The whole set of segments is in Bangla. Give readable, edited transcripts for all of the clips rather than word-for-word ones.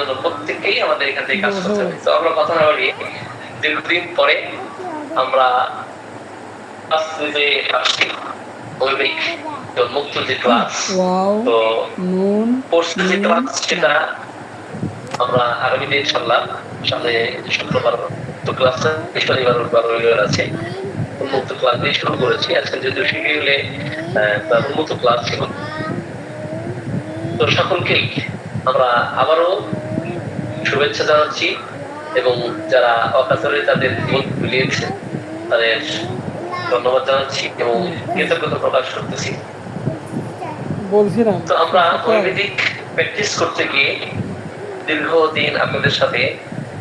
জন্য প্রত্যেককেই আমাদের এখান থেকে কাজ করতে হবে। তো আমরা কথা না বলি, দীর্ঘদিন পরে আমরা মুক্ত যে ক্লাস, তো কোর্সের যে ক্লাস সেটা আমরা আগামীতে ইনশাআল্লাহ সামনে শুক্রবার তো ক্লাসটা শনিবার রবিবার আছে, উন্মুক্ত ক্লাস দিয়ে শুরু করেছি। আজকে যেহেতু শিডিউলে উন্মুক্ত ক্লাস ছিল, তো সকলকেই আমরা আবারও শুভেচ্ছা জানাচ্ছি এবং যারা অকাতরে তাদের জীবন মিলিয়েছে তাদের ধন্যবাদ জানাচ্ছি এবং কৃতজ্ঞতা প্রকাশ করতেছি। বলছিলাম তো আমরা আয়ুর্বেদিক প্র্যাকটিস করতে গিয়ে দীর্ঘদিন আপনাদের সাথে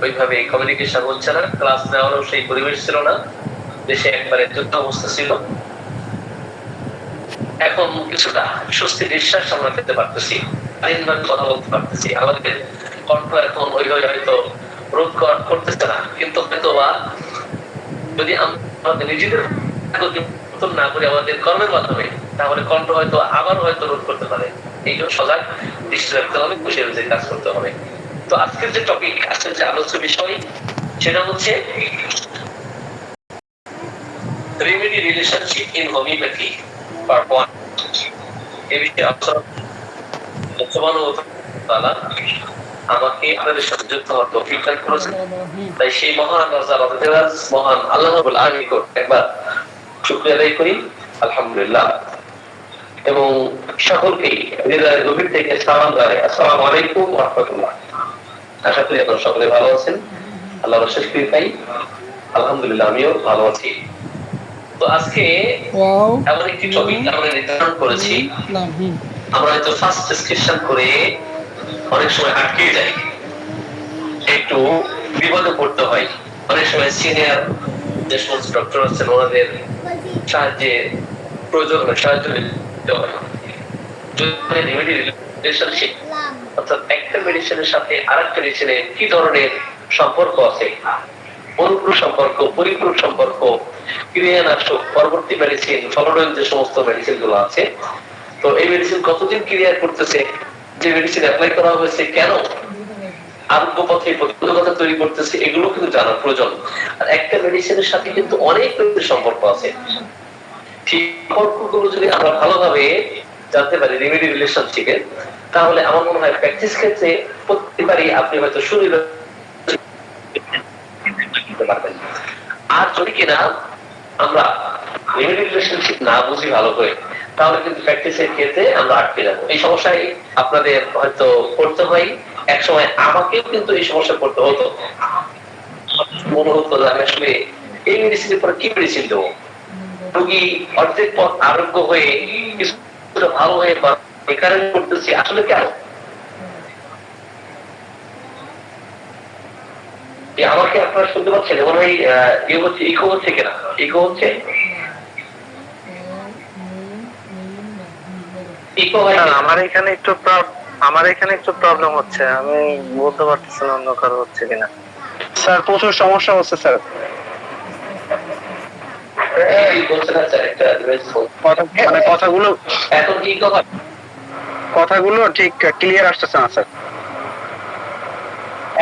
ওইভাবে কমিউনিকেশন হচ্ছে না, ক্লাস নেওয়ারও সেই পরিবেশ ছিল না, দেশে একবারে যুদ্ধ অবস্থা ছিল। এখন কিছুটা স্বস্তি নিঃশ্বাস আমরা পেতে পারতেছি, কথা বলতে পারতেছি। আমাদের কণ্ঠ এখন ওইভাবে হয়তো রোধ করতেছে না, কিন্তু হয়তো বা যদি আমাদের নিজেদের না করে আমাদের কর্মের মাধ্যমে, তাহলে কণ্ঠ হয়তো আবার হয়তো রোধ করতে পারে। এই জন্য সজাগ দৃষ্টি রাখতে হবে, খুশি অনুযায়ী কাজ করতে হবে। তো আজকের যে টপিক, আজকের যে আলোচ্য বিষয়, সেটা হচ্ছে remedy relationship in homeopathy part 1। এই বিষয়ে আমাকে আপনাদের সাথে যুক্ত হওয়ার তৌফিক দান করেছেন। তাই সেই মহান মহান আল্লাহ রাব্বুল আলামিনকে একবার শুকরিয়া আদায় করি, আলহামদুলিল্লাহ। এবং সকলকে হৃদয়ের গভীর থেকে সালাম জানাই, আসসালামু আলাইকুম ওয়া রাহমাতুল্লাহ। আশা করি আপনারা সকলে ভালো আছেন, আল্লাহর অশেষ কৃপায় আলহামদুলিল্লাহ আমিও ভালো আছি। তো আজকে এমন একটি টপিক আমরা নির্ধারণ করেছি, আমরা হয়তো ফার্স্ট ডিসকাশন করে অনেক সময় আটকে যাই, একটু বিপদে পড়তে হয়। অনেক সময় সিনিয়র যে সমস্ত ডক্টর আছেন ওনাদের সাহায্যে প্রয়োজন হয়, সাহায্য নিতে হয়। রিলেশনশিপ অর্থাৎ একটা মেডিসিনের সাথে আরেকটা মেডিসিনের কি ধরনের সম্পর্ক আছে, অনুপূরক সম্পর্ক, পরিপূরক সম্পর্ক, ক্রিয়ানাশক, পরবর্তী মেডিসিন, ফলোডাইন যে সমস্ত মেডিসিন গুলো আছে, তো এই মেডিসিন কতদিন ক্রিয়া করতেছে, যে মেডিসিন অ্যাপ্লাই করা হয়েছে কেন আরোগ্য পথে প্রতিবন্ধকতা তৈরি করতেছে, এগুলো কিন্তু জানার প্রয়োজন। আর একটা মেডিসিনের সাথে কিন্তু অনেক সম্পর্ক আছে। ঠিক সম্পর্কগুলো যদি আমরা ভালোভাবে জানতে পারি রেমেডি রিলেশনশিপে, তাহলে আমার মনে হয় প্র্যাকটিস ক্ষেত্রে প্রত্যেকবারই আপনি হয়তো শুরু পারবেন। আর যদি কিনা আমরা রেমেডি রিলেশনশিপ না বুঝি ভালো করে, তাহলে কিন্তু প্র্যাকটিসের ক্ষেত্রে আমরা আটকে যাবো। এই সমস্যায় আপনাদের হয়তো পড়তে হয়, এক সময় আমাকেও কিন্তু এই সমস্যা পড়তে হতো। মনে হতো যে আমি আসলে এই মেডিসিনের পরে কি মেডিসিন দেবো, রোগী অর্ধেক পথ আরোগ্য হয়ে কিছুটা ভালো হয়ে বেকার করতেছি, আসলে কেন? আমাকে আপনারা শুনতে পাচ্ছেন? মনে হয় হচ্ছে ইকো হচ্ছে কিনা, ইকো হচ্ছে, ইকো হয়। আমার এখানে একটু প্রবলেম হচ্ছে, আমি বলতে পারতেছি না অন্য কারো হচ্ছে কিনা। স্যার প্রচুর সমস্যা হচ্ছে স্যার। মানে কথাগুলো ঠিক ক্লিয়ার আসতেছে না স্যার।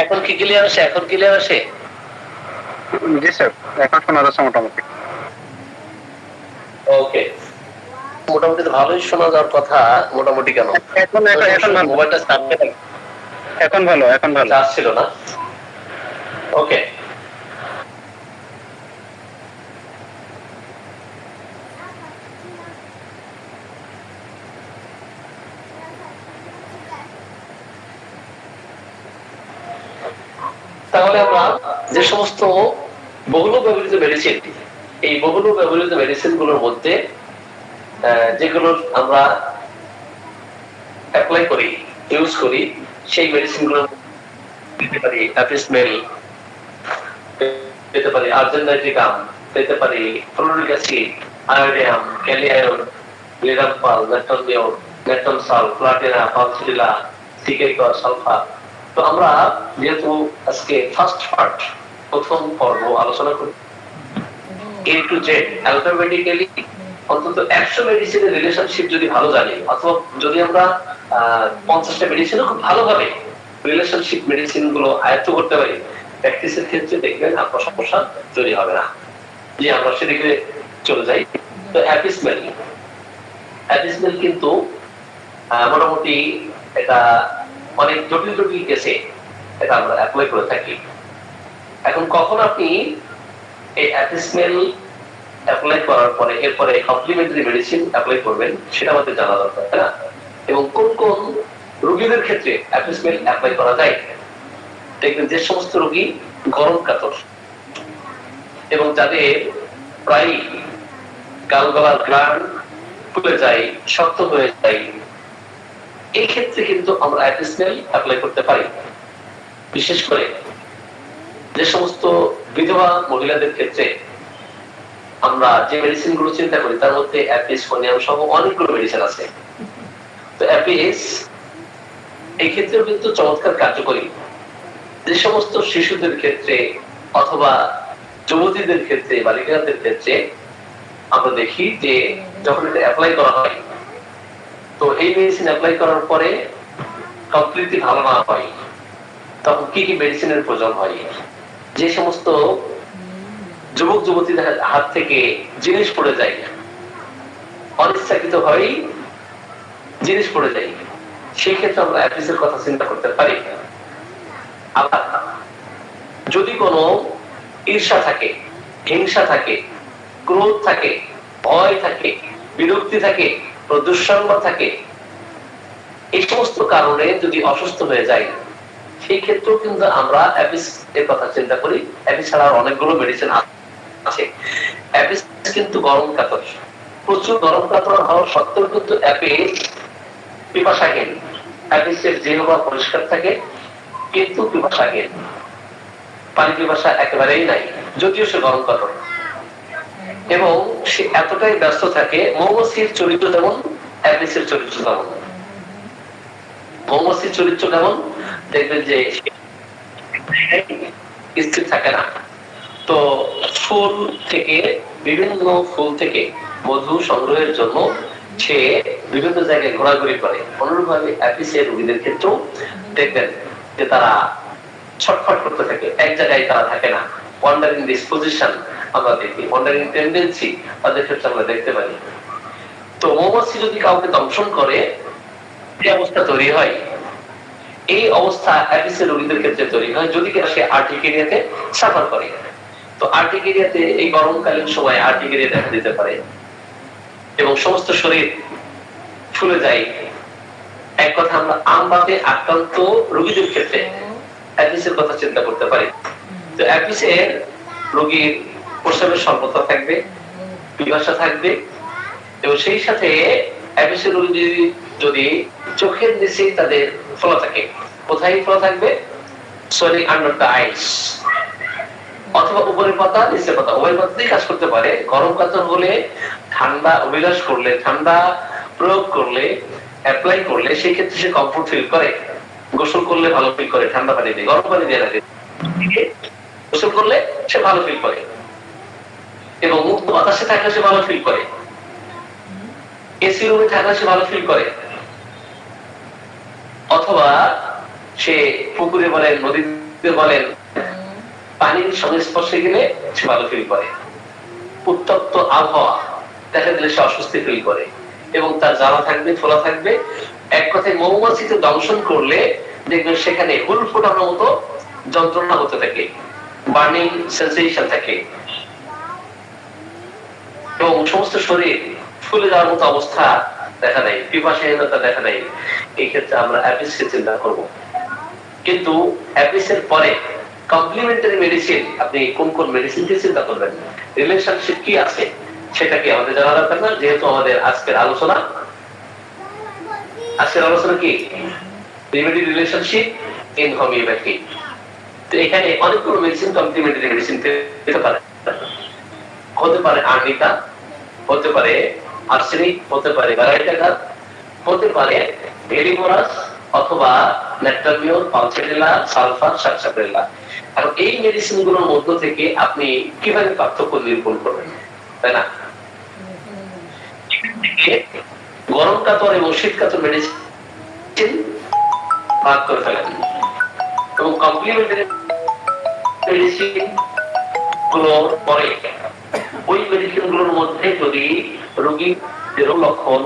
এখন কি ক্লিয়ার আসে? এখন ক্লিয়ার আসে? জি স্যার, এখন শোনা যাচ্ছে মোটামুটি। ওকে, মোটামুটি ভালোই শোনা যাওয়ার কথা। মোটামুটি কেন? এখন মোবাইলটা এখন ভালো চার্জ ছিল না। ওকে, তাহলে আমরা যে সমস্ত বহুল ব্যবহৃত মেডিসিন, এই বহুল ব্যবহৃত মেডিসিন গুলোর মধ্যে যেগুলো আমরা অ্যাপ্লাই করি, ইউজ করি, সেই মেডিসিন গুলো দিতে পারি অ্যাপিসমেল, দিতে পারি আর্জেন্টাইটিকাম, দিতে পারি ফ্লোরিক অ্যাসিড, আয়োডিয়াম, ক্যালিয়ায়ন, লিরামপাল, মেট্রোনিয়ম, মেট্রনসাল, প্লাটিনা, পালসিলা, সিকেরিকর, সালফার। তো আমরা যেহেতু আজকে ফার্স্ট পার্ট, প্রথম পর্ব আলোচনা করি এ টু জেড অ্যালফাবেটিক্যালি অন্তত 100 মেডিসিনের রিলেশনশিপ যদি ভালো জানি, অথবা যদি আমরা 50টা মেডিসিনও খুব ভালোভাবে রিলেশনশিপ মেডিসিন গুলো আয়ত্ত করতে পারি, প্র্যাকটিসের ক্ষেত্রে দেখবেন আপনার সমস্যা তৈরি হবে না। যে আমরা সেদিকে চলে যাই। তো অ্যাপিসমেল কিন্তু মোটামুটি এটা অনেক জটিল জটিল কেসে এটা আমরা অ্যাপ্লাই করে থাকি। এখন কখন আপনি এই অ্যাপিসমেল অ্যাপ্লাই করার পরে এরপরে কমপ্লিমেন্টারি মেডিসিন অ্যাপ্লাই করবেন সেটা আমাদের জানা দরকার, তাই না? এবং কোন কোন রোগীদের ক্ষেত্রে অ্যাপিসমেল অ্যাপ্লাই করা যায়। দেখবেন যে সমস্ত রোগী গরম কাতর এবং যাদের প্রায় গালগলার গ্ল্যান্ড ফুলে যায়, শক্ত হয়ে যায়, এই ক্ষেত্রে কিন্তু আমরা অ্যাপিসমেল অ্যাপ্লাই করতে পারি। বিশেষ করে যে সমস্ত বিধবা মহিলাদের ক্ষেত্রে আমরা যে মেডিসিন গুলো চিন্তা করি তার মধ্যে অ্যাপিস, ফোনিয়াম সহ অনেকগুলো মেডিসিন আছে। তো অ্যাপিস এই ক্ষেত্রেও কিন্তু চমৎকার কার্যকরী। যে সমস্ত শিশুদের ক্ষেত্রে অথবা যুবতীদের ক্ষেত্রে, বালিকাদের ক্ষেত্রে আমরা দেখি যে যখন এটা অ্যাপ্লাই করা হয়, তো এই মেডিসিন অ্যাপ্লাই করার পরে কমপ্লিটলি ভালো না হয়, তখন কি কি মেডিসিনের প্রয়োজন হয়। যে সমস্ত যুবক যুবতীদের হাত থেকে জিনিস পড়ে যায়, অনিচ্ছাকৃত ভাবেই জিনিস পড়ে যায়, সেই ক্ষেত্রে আমরা অ্যাপিসের কথা চিন্তা করতে পারি। আবার যদি কোনো ঈর্ষা থাকে, হিংসা থাকে, ক্রোধ থাকে, ভয় থাকে, বিরক্তি থাকে, দুঃসংবাদ থাকে, এই সমস্ত কারণে যদি অসুস্থ হয়ে যায়, সেই ক্ষেত্রেও কিন্তু আমরা অ্যাপিস এর কথা চিন্তা করি। অ্যাপিস ছাড়া অনেকগুলো মেডিসিন আছে। অ্যাপিস কিন্তু গরম কাতর, প্রচুর গরম কাতর হওয়ার সত্ত্বেও কিন্তু অ্যাপিস পিপাসাহীন। অ্যাপিসের জিহ্বা পরিষ্কার থাকে কিন্তু পিপাসাহীন, পানি পিপাসা একেবারেই নাই, যদিও সে গরম কাতর। এবং সে এতটাই ব্যস্ত থাকে, মৌমাছির চরিত্র যেমন অ্যাপিসের চরিত্র তেমন। মৌমাছির চরিত্র কেমন দেখবেন যে স্থির থাকে না। তো ফুল থেকে, বিভিন্ন ফুল থেকে মধু সংগ্রহের জন্য সে বিভিন্ন জায়গায় ঘোরাঘুরি করে। অনুরূপভাবে অ্যাপিসের রোগীদের ক্ষেত্রেও দেখবেন যে তারা ছটফট করতে থাকে, এক জায়গায় তারা থাকে না। ওয়ান্ডারিং ডিসপোজিশন আমরা দেখি, ওয়ান্ডারিং টেন্ডেন্সি তাদের ক্ষেত্রে আমরা দেখতে পাই। তো মৌমাছি যদি কাউকে দংশন করে যে অবস্থা তৈরি হয়, এই অবস্থা অ্যাপিসের রোগীদের ক্ষেত্রে তৈরি হয় যদি সে আর্টিকেরিয়াতে সাফার করে। তো আর্টিকেরিয়াতে এই গরমকালীন সময় আর্টিকেরিয়া দেখা দিতে পারে এবং সমস্ত শরীর ফুলে যায়। এক কথা আমরা আমবাতে আক্রান্ত রোগীদের ক্ষেত্রে অ্যাপিসের কথা চিন্তা করতে পারি। তো অ্যাপিসের রোগীর প্রস্রাবের স্বল্পতা থাকবে, পিপাসা থাকবে এবং সেই সাথে অ্যাপিসের রোগী যদি চোখের নিচে তাদের ফোলা থাকে, কোথায় ফোলা থাকবে? সোয়েলিং আন্ডার দ্য আইস, অথবা উপরের পাতা নিচের পাতা, উভয় পাতাতেই কাজ করতে পারে। গরম কাতর হলে, ঠান্ডা অভিলাষ করলে, ঠান্ডা প্রয়োগ করলে, অ্যাপ্লাই করলে সেই ক্ষেত্রে সে কমফোর্ট ফিল করে। গোসল করলে ভালো ফিল করে, ঠান্ডা পানি দিয়ে, গরম পানি দিয়ে রাখে, গোসল করলে সে ভালো ফিল করে এবং মুক্ত বাতাসে থাকলে সে ভালো ফিল করে, এসি রুমে থাকলে সে ভালো ফিল করে, অথবা সে পুকুরে বলেন, নদীতে বলেন, পানির সংস্পর্শে গেলে সে ভালো ফিল করে। উত্তপ্ত আবহাওয়া দেখা দিলে সে অস্বস্তি ফিল করে এবং তার জ্বালা থাকবে, ফোলা থাকবে। এক কথায় মৌমাছিতে দংশন করলে দেখবেন সেখানে হুল ফোটানোর মতো যন্ত্রণা হতে থাকে, বার্নিং সেন্সেশন থাকে এবং সমস্ত শরীর ফুলে যাওয়ার মতো অবস্থা দেখা দেয়, পিপাসাহীনতা দেখা দেয়। এই ক্ষেত্রে আমরা অ্যাপিসকে চিন্তা করব। কিন্তু অ্যাপিসের পরে কমপ্লিমেন্টারি মেডিসিন, আপনি কোন কোন মেডিসিনকে চিন্তা করবেন, রিলেশনশিপ কি আছে সেটা কি আমাদের জানা দরকার না? যেহেতু আমাদের আজকের আলোচনা কি রেমেডি রিলেশনশিপ ইন হোমিওপ্যাথি। তো এখানে অনেকগুলো মেডিসিন কমপ্লিমেন্টারি মেডিসিন পেতে পারে। হতে পারে আর্নিকা, হতে পারে আর্সেনিক, হতে পারে ভ্যারাইটাগার, হতে পারে ভেলিমোরাস অথবা নেট্রামিওর, পালসেটেলা, সালফার, সাকসাপেলা। এখন এই মেডিসিন গুলোর মধ্য থেকে আপনি কিভাবে পার্থক্য নিরূপণ করবেন, তাই না? গরম কাতর এবং শীত কাতর মেডিসিন ভাগ করে ফেলেন। এবং কমপ্লিমেন্টারি মেডিসিন গুলো পরে ওই মেডিসিন গুলোর মধ্যে যদি রোগীর লক্ষণ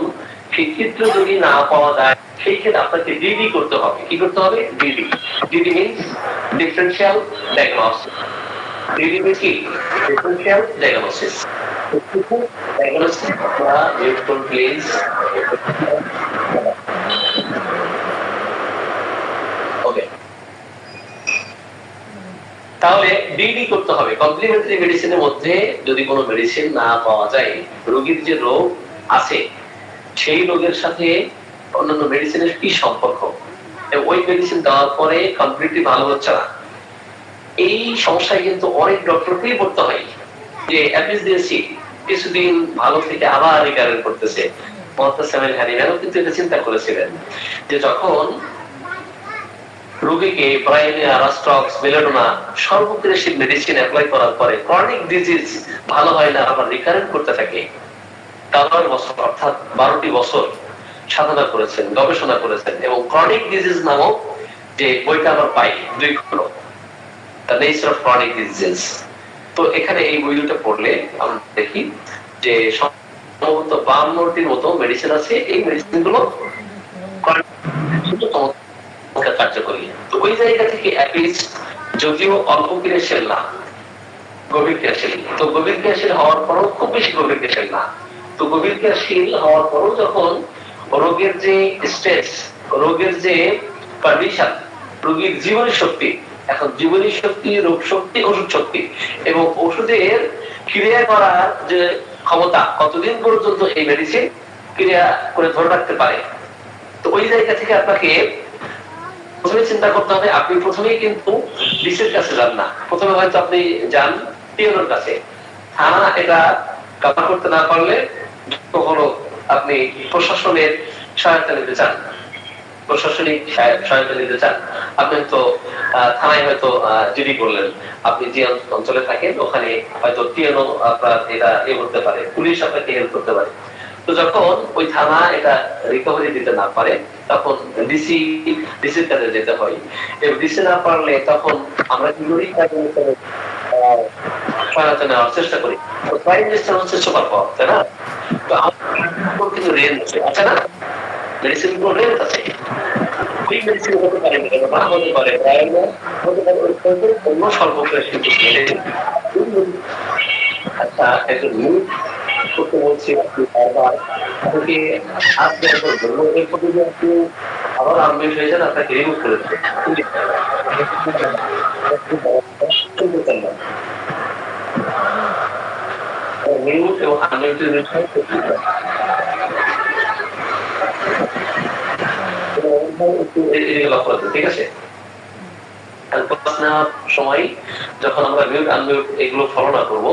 সেই চিত্র যদি না পাওয়া যায়, সেই ক্ষেত্রে আপনাকে ডিডি করতে হবে। কি করতে হবে? DD. DD means differential diagnosis. DD means কি? Differential diagnosis. ডায়াগনোসিস বা ইউজফুল প্লেস। ওকে, তাহলে ডিডি করতে হবে। কমপ্লিমেন্টারি মেডিসিনের মধ্যে যদি কোনো মেডিসিন না পাওয়া যায়, রোগীর যে রোগ আছে সেই রোগের সাথে অন্যান্য মেডিসিনের কি সম্পর্ক, ওই মেডিসিন দেওয়ার পরে কমপ্লিটলি ভালো হচ্ছে না, এই সমস্যায় কিন্তু অনেক ডক্টরকেই পড়তে হয় যে অ্যাপিস দিয়েছি, কিছুদিন ভালো থেকে আবার রিকারেন্ট করতেছে। মোহাম্মদ সামিল হানিম্যানও কিন্তু এটা চিন্তা করেছিলেন যে যখন রোগীকে ব্রাইনিয়া, রাস্টক্স, বেলেডোনা সর্বগ্রাসী মেডিসিন অ্যাপ্লাই করার পরে ক্রনিক ডিজিজ ভালো হয় না, আবার রিকারেন্ট করতে থাকে। 11 বছর অর্থাৎ 12টি বছর সাধনা করেছেন, গবেষণা করেছেন এবং ক্রনিক ডিজিজ নামক যে বইটা আমরা পাই 2 খণ্ড, the nature of chronic disease. তো এখানে এই বই দুটো পড়লে আমরা দেখি যে সম্ভবত 52টির মতো মেডিসিন আছে। এই মেডিসিনগুলো কার্যকরী। তো ওই জায়গা থেকে অ্যাপিস যদিও অল্প ক্রিয়াশীল না, গভীর ক্রিয়াশীল। তো গভীর ক্রিয়াশীল হওয়ার পরও খুব বেশি গভীর ক্রিয়াশীল না। তো গভীর ক্রিয়াশীল হওয়ার পরও যখন রোগের যে স্ট্রেস, রোগের যে কন্ডিশন, রোগীর জীবনী শক্তি, এখন জীবনী শক্তি, রোগ শক্তি, ওষুধ শক্তি এবং ওষুধের ক্রিয়া করার যে ক্ষমতা, কতদিন পর্যন্ত এই মেডিসিন ক্রিয়া করে ধরে রাখতে পারে। তো ওই জায়গা থেকে আপনাকে প্রথমে চিন্তা করতে হবে, আপনি প্রথমেই কিন্তু ডিসির কাছে যান না, প্রথমে হয়তো আপনি যান টিএনওর কাছে। থানা এটা কভার করতে না পারলে হলো আপনি প্রশাসনের সহায়তা নিতে চান, প্রশাসনিক সহায়তা নিতে চান। আপনি তো থানায় হয়তো জিডি করলেন, আপনি যে অঞ্চলে থাকেন ওখানে হয়তো টিএনও আপনার এটা করতে পারে, পুলিশ আপনাকে হেল্প করতে পারে। তো যখন ওই থানা এটা রিকভারি দিতে না পারে তখন ডিসির কাছে যেতে হয়। এবং ডিসি না পারলে তখন আমরা কি করি, সহায়তা নেওয়ার চেষ্টা করি। তো প্রাইম মিনিস্টার হচ্ছে সুপার পাওয়ার, তাই না? তো আমার কিন্তু রেঞ্জ আছে না, মেডিসিন গুলো রেঞ্জ আছে। ওই মেডিসিন হতে পারে না, হতে পারে হতে পারে অন্য সর্বগ্রাসী মেডিসিন। আচ্ছা, একজন মিউট করতে বলছি বারবার, আপনাকে আসতে বলবো এরপর যদি আপনি আবার আনমিউট হয়ে যান আপনাকে রিমুভ করে দেবে। মিউট এবং আনমিউটের বিষয় ঠিক আছে। সময় যখন আমরা মিউট আনমিউট এগুলো ফলো না করবো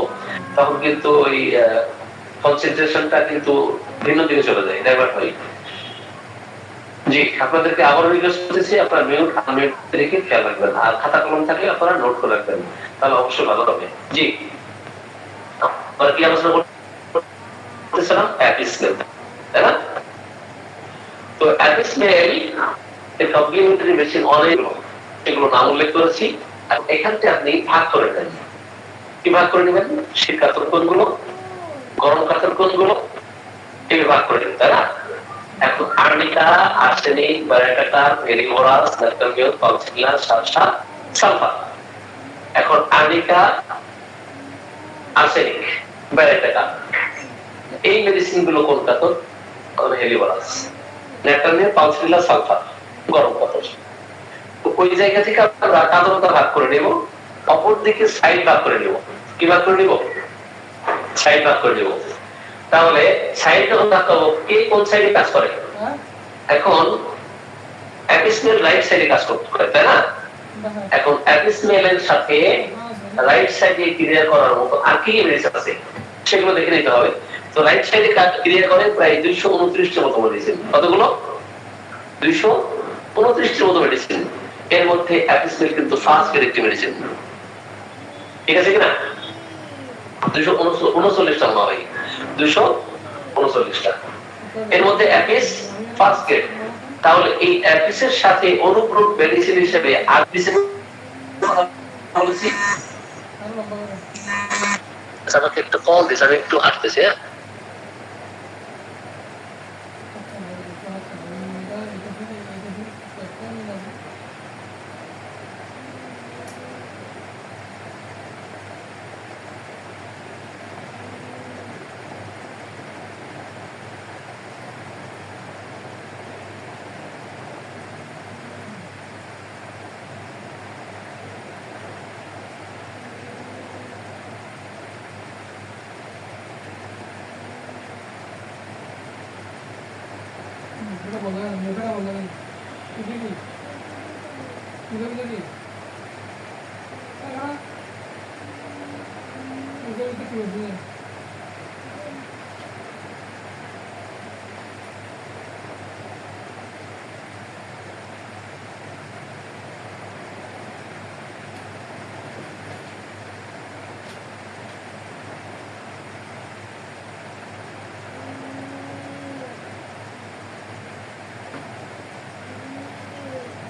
তখন কিন্তু ওই কনসেন্ট্রেশনটা কিন্তু ভিন্ন দিকে চলে যায়, ডাইভার্ট হয়। জি, আপনাদেরকে আবার রিকোয়েস্ট করতেছি, আপনারা মিউট আনমিউট রেখে খেয়াল রাখবেন, আর খাতা কলম থাকলে আপনারা নোট করে রাখবেন, তাহলে অবশ্যই ভালো হবে। জি, আমরা কি আলোচনা করতেছিলাম? অ্যাপিসমেল, তাই না? তো অ্যাপিসমেল এর কমপ্লিমেন্টারি মেডিসিন অনেকগুলো, এগুলো নাম উল্লেখ করেছি। এখান থেকে আপনি ভাগ করে নেন। কি ভাগ করে নেবেন? শীত কাতর কোনগুলো, গরম কাতর কোনগুলো, এই ভাগ করে নেবেন, তাই না? এখন আর্নিকা, আর্সেনিক, ব্যারাটাকার, ভেরিমোরাস, ন্যাপথলিন, পালসিলা, সালসা, সালফার। এখন আর্নিকা, আর্সেনিক, ব্যারাটাকার, এই মেডিসিন গুলো কোন কাতর? হেলিওরাস। ন্যাপথলিন, পালসিলা, সালফার, গরম কাতর। ওই জায়গা থেকে আমরা কাতরতা ভাগ করে নেব, অপর দিকে সাইড ভাগ করে নেব। কি ভাগ করে নেব? সাইড ভাগ করে নেব। তাহলে সাইড যখন ভাগ করবো, কে কোন সাইডে কাজ করে? এখন অ্যাপিসমেল রাইট সাইডে কাজ করে, তাই না? এখন অ্যাপিসমেলের সাথে রাইট সাইডে ক্রিয়া করার মতো আর কি কি মেডিসিন আছে সেগুলো দেখে নিতে হবে। তো রাইট সাইডে ক্রিয়া করে প্রায় 229টির মতো মেডিসিন। কতগুলো? 229টির মতো মেডিসিন। এর মধ্যে অ্যাপিসমেল কিন্তু ফার্স্ট গ্রেড একটি মেডিসিন, ঠিক আছে কিনা? 239টা হয়, 239টা। এর মধ্যে অ্যাপিস ফার্স্ট গ্রেড, তাহলে এই অ্যাপিসের সাথে অনুপ্রূপ মেডিসিন হিসেবে আরবিসিন বলেছি। আমাকে একটু কল দিস, আমি একটু আসতেছি।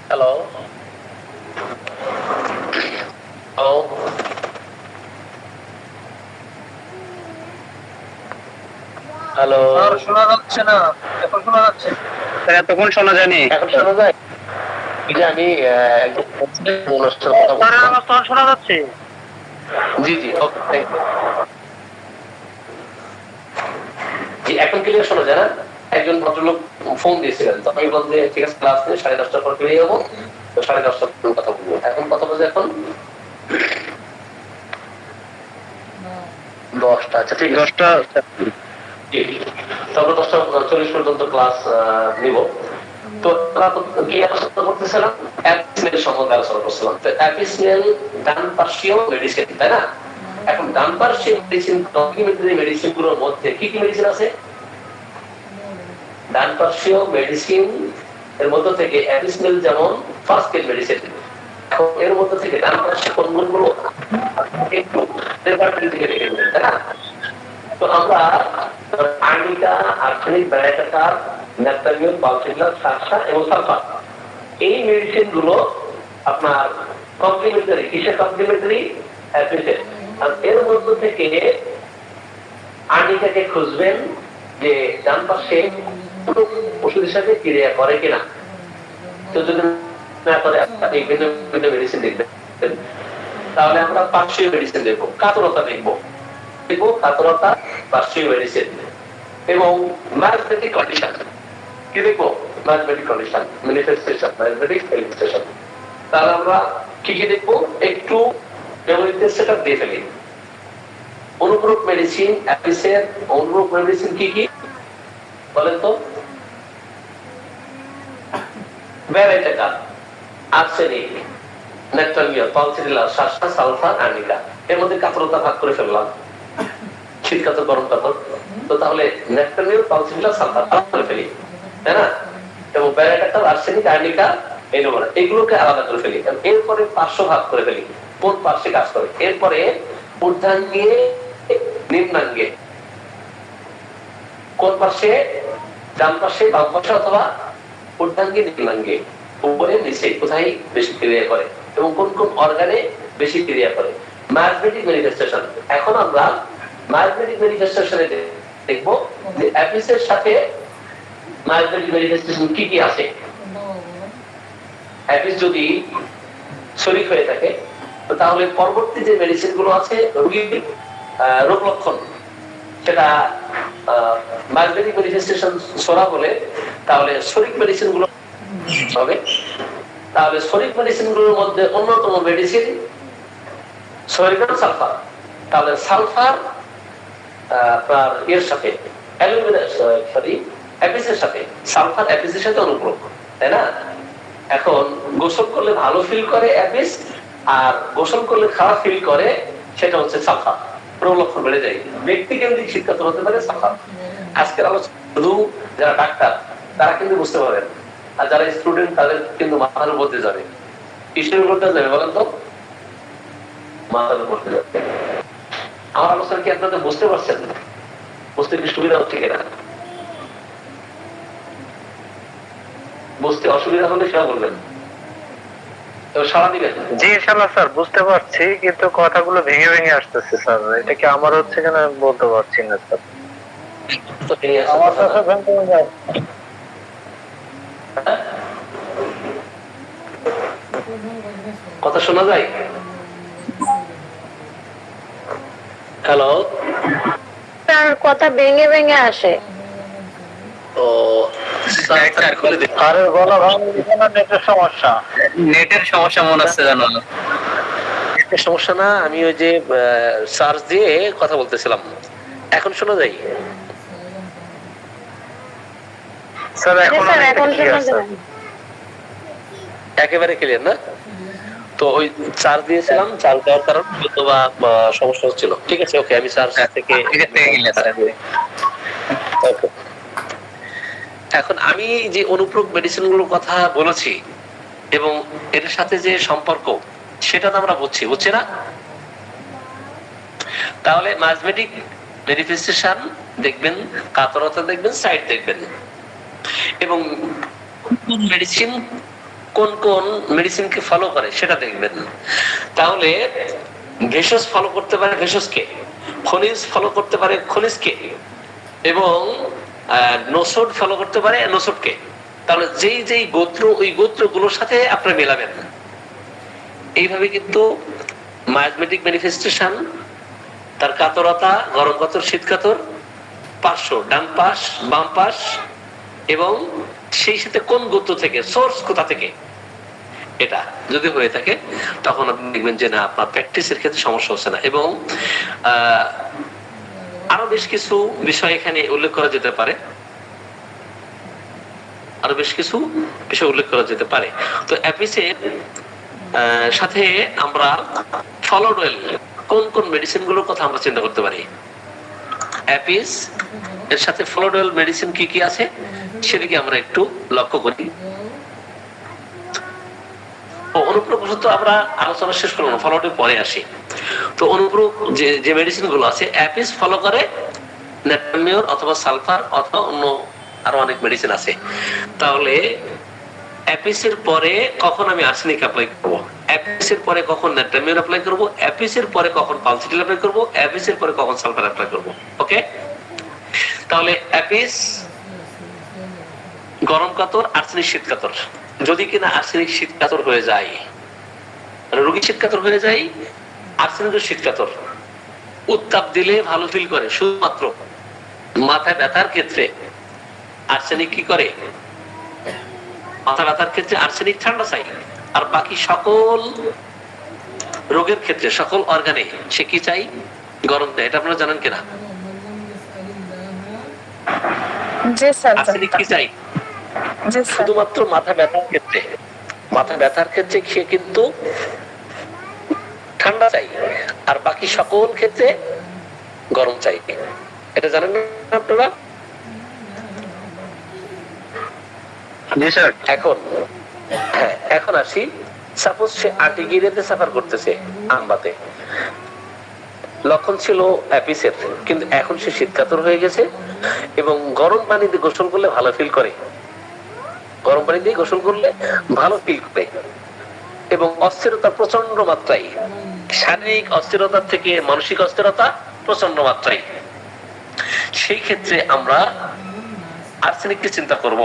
হ্যালো হ্যালো, শোনা যাচ্ছে না, এখন শোনা যাচ্ছে। এতক্ষণ শোনা যায়নি, এখন শোনা যায়? এই যে আমি একদম শোনা যাচ্ছে। জি জি, ওকে, জি এখন ক্লিয়ার শোনা যায় না? একজন ভদ্রলোক ফোন দিয়েছিলেন, তো আমি বলতে ঠিক আছে ক্লাস নিয়ে 10:30টার পর ফিরে যাবো, তো 10:30টার পর কথা বলবো। এখন কথা বলছে এখন 10টা। আচ্ছা ঠিক আছে, 10টা। জি, তারপর 10:40 পর্যন্ত ক্লাস নিব। তো কি আলোচনা করতেছিলাম? অ্যাপিসমেল সম্বন্ধে আলোচনা করছিলাম। তো অ্যাপিসমেল ডান পার্শ্বীয় মেডিসিন, তাই না? এখন ডান পার্শ্বীয় মেডিসিন, কমপ্লিমেন্টারি মেডিসিন গুলোর মধ্যে কি কি মেডিসিন আছে? ডান পার্শ্বীয় মেডিসিন এর মধ্যে থেকে অ্যাপিসমেল যেমন ফার্স্ট এড মেডিসিন। এখন এর মধ্যে থেকে ডান পার্শ্বীয় কোনগুলো একটু রেপার্টরি থেকে দেখে নেবেন, তাই না? তো আমরা আর্নিকা, আর্সেনিক, ব্যারাটাকার, ন্যাপথালিন, পালসিলাস, সাকসা এবং সালফার, এই মেডিসিন গুলো আপনার কমপ্লিমেন্টারি। কিসের কমপ্লিমেন্টারি? অ্যাপিসের। আর এর মধ্যে থেকে আর্নিকাকে খুঁজবেন যে ডান পাশে ওষুধ হিসাবে ক্রিয়া করে কিনা। তো যদি না করে আপনি ভিন্ন ভিন্ন মেডিসিন দেখবেন, তাহলে আমরা পার্শ্বীয় মেডিসিন দেখবো, কাতরতা দেখবো, কাতরতা পার্শ্বীয় মেডিসিন এবং ম্যাথমেটিক কন্ডিশন কি দেখবো? Mathematic condition, manifestation, mathematic manifestation. তাহলে আমরা কি কি দেখবো একটু মেমোরিতে সেটআপ দিয়ে ফেলি। অনুপ্রূপ মেডিসিন, অ্যাপিসের অনুপ্রূপ মেডিসিন কি কি বলেন তো? ব্যারাটাকার, আর্সেনিক, ন্যাপথালিন, পালসিলাস, সাকসা, সালফার, আর্নিকা। এর মধ্যে কাতরতা ভাগ করে ফেললাম, শীত কাতর, গরম কাতর। তো তাহলে ন্যাপথালিন, পালসিলাস, সালফার আলাদা করে ফেলি, তাই না? এবং ব্যারাটাকার, আর্সেনিক, আর্নিকা এগুলোকে আলাদা করে ফেলি। এরপরে পার্শ্ব ভাগ করে ফেলি, কোন পার্শ্বে কাজ করে। এরপরে ঊর্ধ্বাঙ্গে, নিম্নাঙ্গে, কোন পার্শ্বে? ডান পাশে, বাম পাশে অথবা ঊর্ধ্বাঙ্গে, নিম্নাঙ্গে, উপরে নিচে কোথায় বেশি ক্রিয়া করে এবং কোন কোন অর্গানে বেশি ক্রিয়া করে। Mathematic manifestation. এখন আমরা ম্যাথমেটিক ম্যানিফেস্টেশনে দেখবো যে অ্যাপিসের সাথে ম্যাথমেটিক ম্যানিফেস্টেশন কি কি আছে। অ্যাপিস যদি শরীক হয়ে থাকে, তাহলে পরবর্তী যে মেডিসিন গুলো আছে রোগীর রোগ লক্ষণ, সেটা ম্যাথমেটিক ম্যানিফেস্টেশন সোরা বলে। তাহলে শরীক মেডিসিন গুলো হবে। তাহলে শরীক মেডিসিন গুলোর মধ্যে অন্যতম মেডিসিন সোডিয়াম সালফার। তাহলে সালফার আপনার এর সাথে অ্যাপিসের সাথে, সালফার অ্যাপিসের সাথে অনুপ্রয়োগ, তাই না? এখন গোসল করলে ভালো ফিল করে অ্যাপিস, আর গোসল করলে খারাপ ফিল করে সেটা হচ্ছে সালফার। প্রলক্ষণ বেড়ে যায়, ব্যক্তি কেন্দ্রিক শিক্ষা তো হতে পারে সালফার। আজকের আলোচনা শুধু যারা ডাক্তার তারা কিন্তু বুঝতে পারেন, আর যারা স্টুডেন্ট তাদের কিন্তু মাথার উপর দিয়ে যাবে। কিসের উপর দিয়ে যাবে বলেন তো? মাথার উপর দিয়ে যাবে। আমার আলোচনা কি আপনাদের বুঝতে পারছেন? বুঝতে কি সুবিধা হচ্ছে কিনা? বুঝতে অসুবিধা হলে সেটা বলবেন, তো সাড়া দিবেন। জি ইনশাআল্লাহ স্যার, বুঝতে পারছি, কিন্তু কথাগুলো ভেঙে ভেঙে আসতেছে স্যার। এটা কি আমার হচ্ছে কিনা আমি বলতে পারছি না স্যার। তো এই আছে আমার কথা না। কাছে ভেঙে ভেঙে আসছে। হ্যাঁ? কথা শোনা যায়? হ্যালো, স্যার কথা ভেঙে ভেঙে আসে। ও স্যার খুলে দিন। আরে বলা ভাই, এখানে নেটের সমস্যা। নেটের সমস্যা মনে হচ্ছে জানো। একটা সমস্যা না, আমি ওই যে সার্চ দিয়ে কথা বলতেছিলাম। এখন শোনা যায়? স্যার এখন স্যার অনেকটা এখন clear, শোনা স্যার। যায়। একেবারে ক্লিয়ার না? তো ওই চার্জ দিয়েছিলাম, চার্জ দেওয়ার কারণে হয়তো বা সমস্যা হচ্ছিল। ঠিক আছে, ওকে, আমি চার্জ থেকে ওকে। এখন আমি যে অনুপ্রয়োগ মেডিসিন গুলোর কথা বলেছি এবং এর সাথে যে সম্পর্ক সেটা তো আমরা বুঝছি না? তাহলে মাজমেটিক ম্যানিফেস্টেশন দেখবেন, কাতরতা দেখবেন, সাইড দেখবেন, এবং কোন মেডিসিন কোন কোন মেডিসিনকে ফলো করে সেটা দেখবেন। তাহলে ভেষজ ফলো করতে পারে ভেষজকে, খনিজ ফলো করতে পারে খনিজকে, এবং নসড ফলো করতে পারে নসডকে। তাহলে যেই যেই গোত্র, ওই গোত্রগুলোর সাথে আপনি মেলাবেন। এইভাবে কিন্তু মায়াজমেটিক ম্যানিফেস্টেশন, তার কাতরতা, গরম কাতর, শীত কাতর, পার্শ্ব, ডান পাশ, বাম পাশ, এবং সেই সাথে কোন গোত্র থেকে, সোর্স কোথা থেকে, এটা যদি হয়ে থাকে তখন আপনি দেখবেন যে না, আপনার প্র্যাকটিসের ক্ষেত্রে সমস্যা হচ্ছে না। এবং আরো বেশ কিছু বিষয় এখানে উল্লেখ করা যেতে পারে, আরো বেশ কিছু বিষয় উল্লেখ করা যেতে পারে। তো অ্যাপিসের সাথে আমরা ফলোডোয়েল, কোন কোন মেডিসিন গুলোর কথা আমরা চিন্তা করতে পারি। অ্যাপিস এর সাথে ফলোডোয়েল মেডিসিন কি কি আছে সেদিকে আমরা একটু লক্ষ্য করি। অনুপ্রয়োগ তো আমরা আলোচনা শেষ করবো না, ফলোডোয়েল পরে আসি। তো অনুপ্রয়োগ যে মেডিসিন গুলো আছে, অ্যাপিস ফলো করে ন্যাট্রামিওর অথবা সালফার অথবা অন্য আরো অনেক মেডিসিন আছে। তাহলে অ্যাপিসের পরে কখন আমি আর্সেনিক অ্যাপ্লাই করব, অ্যাপিসের পরে কখন ন্যাট্রামিওর অ্যাপ্লাই করব, অ্যাপিসের পরে কখন পালসিটিল অ্যাপ্লাই করব, অ্যাপিসের পরে কখন সালফার অ্যাপ্লাই করব। ওকে, তাহলে অ্যাপিস গরম কাতর, আর্সেনিক শীত কাতর। যদি কিনা আর্সেনিক শীত কাতর হয়ে যায়, মানে রোগী শীত কাতর হয়ে যায়, আর্সেনিক শীত কাতর, উত্তাপ দিলে ভালো ফিল করে, শুধুমাত্র মাথা ব্যথার ক্ষেত্রে আর্সেনিক কি করে, মাথা ব্যথার ক্ষেত্রে আর্সেনিক ঠান্ডা চাই, আর বাকি সকল রোগের ক্ষেত্রে, সকল অর্গানে সে কি চাই, গরম দেয়। এটা আপনারা জানেন কিনা? জি স্যার। আর্সেনিক কি চাই জি স্যার। শুধুমাত্র মাথা ব্যথার ক্ষেত্রে, মাথা ব্যথার ক্ষেত্রে সে কিন্তু ঠান্ডা চাই, আর বাকি সকল ক্ষেত্রে গরম চাই। এটা জানেন না আপনারা? জি স্যার। এখন হ্যাঁ, এখন আসি, সাপোজ সে আর্টিগিরিয়াতে সাফার করতেছে, আমবাতে, লক্ষণ ছিল অ্যাপিসের, কিন্তু এখন সে শীতকাতর হয়ে গেছে এবং গরম পানি দিয়ে গোসল করলে ভালো ফিল করে, গরম পানি দিয়ে গোসল করলে ভালো ফিল করে, এবং অস্থিরতা প্রচন্ড মাত্রায়, শারীরিক অস্থিরতার থেকে মানসিক অস্থিরতা প্রচন্ড মাত্রায়। সেই ক্ষেত্রে আমরা আর্সেনিককে চিন্তা করব।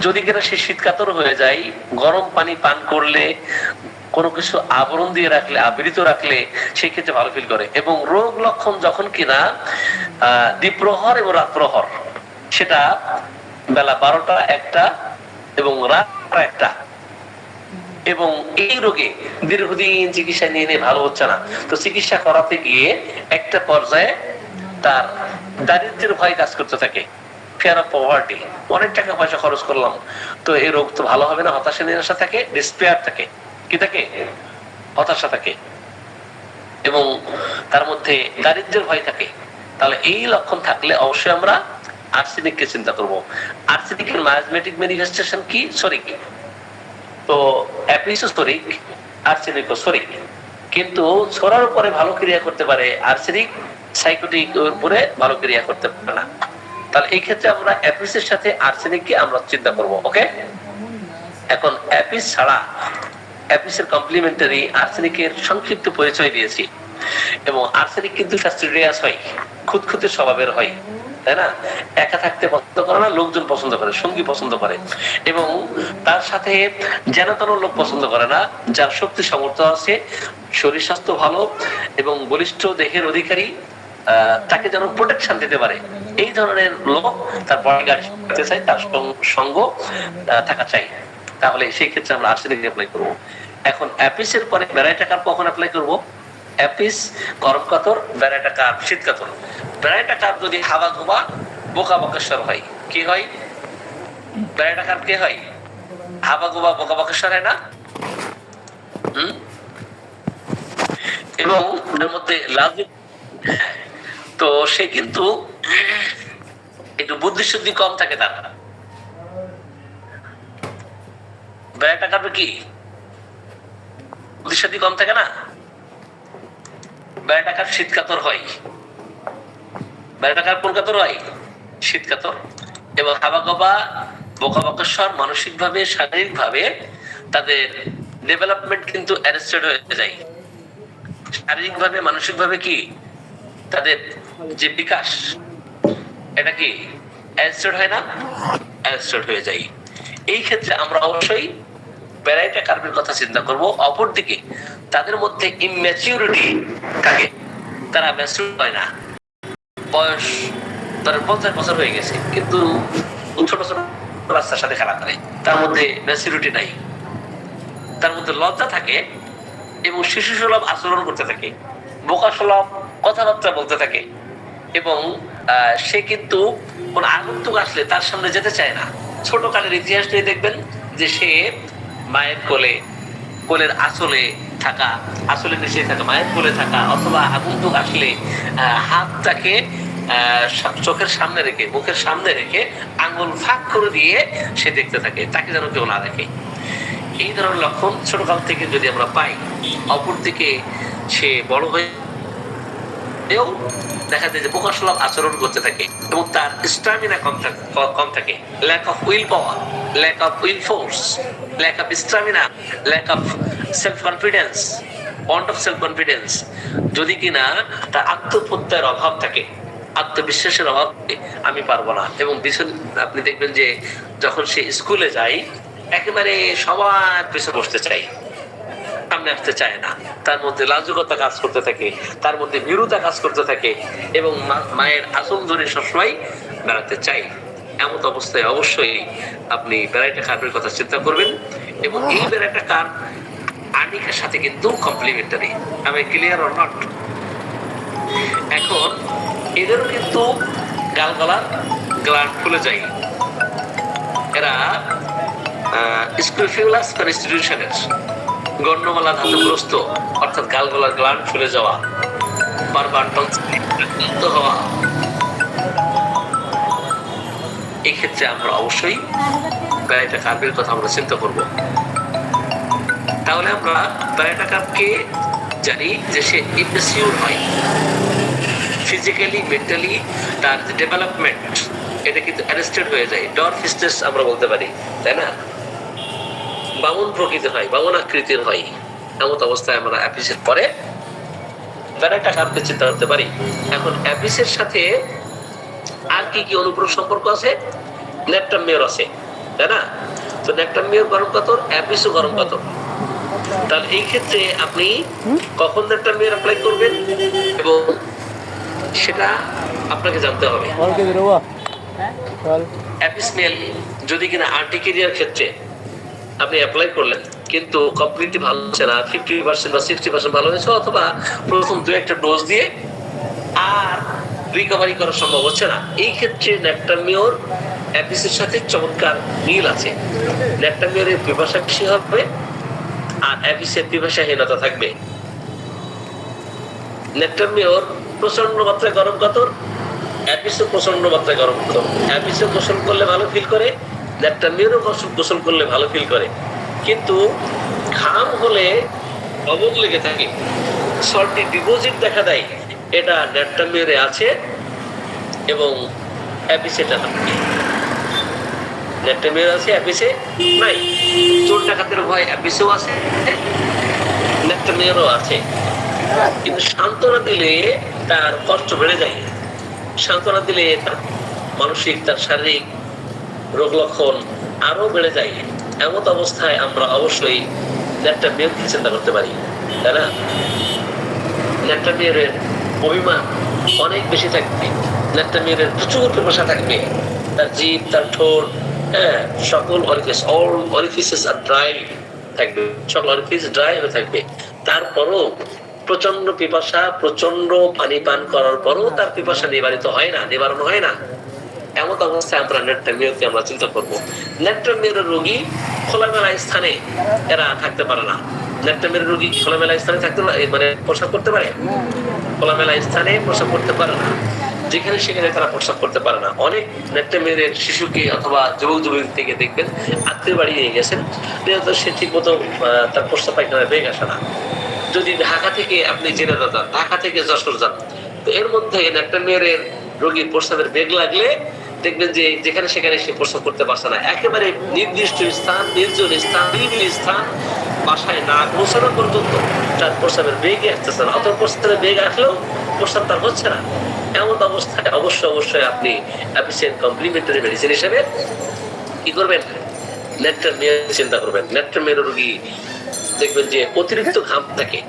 যদি কিনা সে শীতকাতর হয়ে যায়, গরম পানি পান করলে, কোনো কিছু আবরণ দিয়ে রাখলে, আবৃত রাখলে, সেই ক্ষেত্রে ভালো ফিল করে। এবং রোগ লক্ষণ যখন কিনা দ্বিপ্রহর এবং রাতপ্রহর, সেটা বেলা 12টা 1টা এবং রাত 1টা, এবং এই রোগে দীর্ঘদিন চিকিৎসা নিয়ে ভালো হচ্ছে না, তো চিকিৎসা করাতে গিয়ে একটা পর্যায়ে তার দারিদ্র্যের ভয় কাজ করতে থাকে, ফিয়ার অফ পভার্টি, অনেক টাকা পয়সা খরচ করলাম, তো এই রোগ তো ভালো হবে না, হতাশা নিরাশা থাকে, ডিসপেয়ার থাকে, কি থাকে, হতাশা থাকে, এবং তার মধ্যে দারিদ্র্যের ভয় থাকে। তাহলে এই লক্ষণ থাকলে অবশ্যই আমরা আর্সেনিককে চিন্তা করব। আর্সেনিকের মায়াজমেটিক ম্যানিফেস্টেশন কি? সরিক। তো অ্যাপিসও সরিক, আর্সেনিকও সরিক, কিন্তু ছড়ার উপরে ভালো ক্রিয়া করতে পারে আর্সেনিক, সাইকোটিক উপরে ভালো ক্রিয়া করতে পারে না। তাহলে এই ক্ষেত্রে আমরা অ্যাপিসের সাথে আর্সেনিককে আমরা চিন্তা করব। ওকে, এখন অ্যাপিস ছাড়া অ্যাপিসের কমপ্লিমেন্টারি আর্সেনিকের সংক্ষিপ্ত পরিচয় দিয়েছি। এবং আর্সেনিক কিন্তু ফ্যাস্টিডিয়াস হয়, খুঁতখুঁতে স্বভাবের হয়, তাই না? একা থাকতে পছন্দ করে না, লোকজন পছন্দ করে, সঙ্গী পছন্দ করে, এবং তার সাথে যেন তেন লোক পছন্দ করে না। যার শক্তি সামর্থ্য আছে, শরীর স্বাস্থ্য ভালো এবং বলিষ্ঠ দেহের অধিকারী, তাকে যেন প্রোটেকশন দিতে পারে, এই ধরনের লোক তার বডিগার্ড করতে চাই, তার সঙ্গ থাকা চাই। তাহলে সেই ক্ষেত্রে আমরা আর্সেনিক অ্যাপ্লাই করব। এখন অ্যাপিসের পরে ভ্যারাইটা কার্ব কখন অ্যাপ্লাই করব? অ্যাপিস গরম কাতর, ভ্যারাইটা কার্ব শীত কাতর। ভ্যারাইটা কার্ব যদি হাওয়া ঘুমা বোকা বকেশ্বর হয়, কি হয়? ভ্যারাইটা কার্ব কে হয়? হাওয়া ঘুমা বোকা বকেশ্বর হয় না? এবং এর মধ্যে লাজুক, তো সে কিন্তু একটু বুদ্ধিশুদ্ধি কম থাকে তার। ভ্যারাইটা কার্বে কি বুদ্ধিশুদ্ধি কম থাকে না? ভ্যারাইটা কার্ব শীত কাতর হয়। ভ্যারাইটা কার্ব কোন কাতর হয়? শীত কাতর। এবং হাবাগোবা বোকা বকেশ্বর মানসিক ভাবে, শারীরিক ভাবে তাদের ডেভেলপমেন্ট কিন্তু অ্যারেস্টেড হয়ে যায়। শারীরিক ভাবে, মানসিক ভাবে কি তাদের যে বিকাশ, এটা কি অ্যারেস্টেড হয় না? অ্যারেস্টেড হয়ে যায়। এই ক্ষেত্রে আমরা অবশ্যই ভ্যারাইটা কার্বের কথা চিন্তা করব। অপরদিকে তাদের মধ্যে ইম্যাচিউরিটি থাকে, তারা ম্যাচিউর হয় না। বয়স তার 50 বছর হয়ে গেছে, কিন্তু ছোট ছোট রাস্তার সাথে খেলা করে, তার মধ্যে ম্যাচিউরিটি নাই। তার মধ্যে লজ্জা থাকে এবং শিশু সুলভ আচরণ করতে থাকে, বোকা সুলভ কথাবার্তা বলতে থাকে, এবং সে কিন্তু কোন আগন্তুক আসলে তার সামনে যেতে চায় না। ছোট কালের ইতিহাস নিয়ে দেখবেন যে সে মায়ের কোলে, কোলের আঁচলে থাকা, আঁচলে মিশিয়ে থাকা, মায়ের কোলে থাকা, অথবা আগন্তুক আসলে হাতটাকে চোখের সামনে রেখে, মুখের সামনে রেখে আঙ্গুল ফাঁক করে দিয়ে সে দেখতে থাকে, তাকে যেন কেউ না দেখে। এই ধরনের লক্ষণ ছোটকাল থেকে যদি আমরা পাই, অপরদিকে সে বড় হয়েও দেখা যায় যে বোকাসুলভ আচরণ করতে থাকে এবং তার স্ট্যামিনা কম থাকে, lack of will power, lack of will force, lack of stamina, lack of self confidence, want of self confidence. যদি কিনা তার আত্মপ্রত্যয়ের অভাব থাকে, আত্মবিশ্বাসের অভাব, আমি পারবো না। এবং আপনি দেখবেন যে যখন সে স্কুলে যায়, একেবারে সবার পিছনে বসতে চাই, সামনে আসতে চায় না, তার মধ্যে লাজুকতা কাজ করতে থাকে, তার মধ্যে ভীরুতা কাজ করতে থাকে, এবং মায়ের আসন ধরে সবসময় বেড়াতে চাই। এমন অবস্থায় অবশ্যই আপনি ভ্যারাইটা কার্বের কথা চিন্তা করবেন, এবং এই ভ্যারাইটা কার্ব আর্নিকের সাথে কিন্তু কমপ্লিমেন্টারি। আমি ক্লিয়ার অর নট? এখন এদেরও কিন্তু গালগলার গ্ল্যান্ড খুলে যায়, এরা স্ক্রোফিউলাস কনস্টিটিউশনের গণ্যমালা ধাতুগ্রস্ত, অর্থাৎ গালগলার গ্ল্যান্ড ফুলে যাওয়া, বারবার টনসিল হওয়া। এই ক্ষেত্রে আমরা অবশ্যই ভ্যারাইটা কার্বের কথা আমরা চিন্তা করব। তাহলে আমরা ভ্যারাইটা কার্বকে জানি যে সে ইম্যাচিউর হয়, ফিজিক্যালি, মেন্টালি তার যে ডেভেলপমেন্ট এটা কিন্তু অ্যারেস্টেড হয়ে যায়, ডর্ফ স্টেজ আমরা বলতে পারি, তাই না? বামন প্রকৃতির হয়, বামন আকৃতির হয়। এমন অবস্থায় আমরা অ্যাপিসের পরে ভ্যারাইটা কার্বকে চিন্তা করতে পারি। এখন অ্যাপিসের সাথে আর কি কি অনুপ্রব সম্পর্ক আছে? নেপটাম মেয়র আছে, তাই না? তো নেপটাম মেয়র গরম কাতর, অ্যাপিসও গরম কাতর। তাহলে এই ক্ষেত্রে আপনি কখন নেপটাম মেয়র অ্যাপ্লাই করবেন এবং সেটা আপনাকে জানতে হবে। অ্যাপিস মেল যদি কিনা আর্টিকেরিয়ার ক্ষেত্রে আপনি অ্যাপ্লাই করলেন, কিন্তু কমপ্লিটলি ভালো হচ্ছে না, 50% বা 60% ভালো হয়েছে, অথবা প্রথম 2-1টা ডোজ দিয়ে আর রিকভারি করা সম্ভব হচ্ছে না, এই ক্ষেত্রে নেপটামিওর অ্যাপিসের সাথে চমৎকার মিল আছে। নেপটামিওরের পিপাসা বেশি হবে আর অ্যাপিসের পিপাসাহীনতা থাকবে। নেপটামিওর প্রচন্ড মাত্রায় গরম কাতর, অ্যাপিসও প্রচন্ড মাত্রায় গরম কাতর। অ্যাপিসও গোসল করলে ভালো ফিল করে, নেপটামিওরও গোসল করলে ভালো ফিল করে, কিন্তু ঘাম হলে অবক লেগে থাকে, সল্টি ডিপোজিট দেখা দেয়, এটা নেপটামিওরে আছে। এবং অ্যাপিসেটা থাকে, নেট্রামিয়ার আছে অ্যাপিসে নাই। চোর ডাকাতের ভয় অ্যাপিসেও আছে, নেট্রামিয়ারও আছে। কিন্তু সান্ত্বনা দিলে তার কষ্ট বেড়ে যায়, সান্ত্বনা দিলে তার মানসিক, তার শারীরিক রোগ লক্ষণ আরো বেড়ে যায়। এমন অবস্থায় আমরা অবশ্যই নেট্রামিয়ারকে চিন্তা করতে পারি, তাই না? নেট্রামিয়ারের অভিমান অনেক বেশি থাকবে, নেট্রামিয়ারের প্রচুর পিপাসা থাকবে, তার জিভ, তার ঠোঁট, সকল অরিফিসেস আর ড্রাই থাকবে, সকল অরিফিস ড্রাই হয়ে থাকবে। তারপরও প্রচন্ড পিপাসা, প্রচন্ড পানি পান করার পরও তার পিপাসা নিবারিত হয় না, নিবারণ হয় না। এমন অবস্থায় আমরা নেট্রামিয়ারকে আমরা চিন্তা করবো। নেট্রামিয়ারের রোগী খোলামেলা স্থানে এরা থাকতে পারে না। নেট্রামিয়ারের রোগী খোলামেলা স্থানে থাকতে মানে প্রস্রাব করতে পারে, খোলামেলা স্থানে প্রস্রাব করতে পারে না, যেখানে সেখানে তারা প্রস্রাব করতে পারে না। অনেক নেট্রামিয়ারের শিশুকে অথবা যুবক যুবতী থেকে দেখবেন আত্মীয় বাড়ি নিয়ে গেছেন, সে ঠিক মতো তার প্রস্রাব পায়খানায় বেগ আসে না। যদি ঢাকা থেকে আপনি জেনে যান, ঢাকা থেকে যশোর যান, তো এর মধ্যে নেট্রামিয়ারের রোগীর প্রস্রাবের বেগ লাগলে দেখবেন যে যেখানে সেখানে সে প্রস্রাব করতে পারছে না। একেবারে নির্দিষ্ট স্থান, নির্জন স্থান, নিরিবিলি স্থান, বাসায় না পৌঁছানো পর্যন্ত তার প্রস্রাবের বেগে আসতেছে না, অথবা প্রস্রাবের বেগ আসলেও প্রস্রাব তার হচ্ছে না। এমন অবস্থায় অবশ্যই আপনি অ্যাপিসেন কমপ্লিমেন্টারি মেডিসিন হিসেবে কি করবেন? নেট্রামিয়ার চিন্তা করবেন। নেট্রামিয়ার রোগী দেখবেন যে অতিরিক্ত ঘাম থাকে,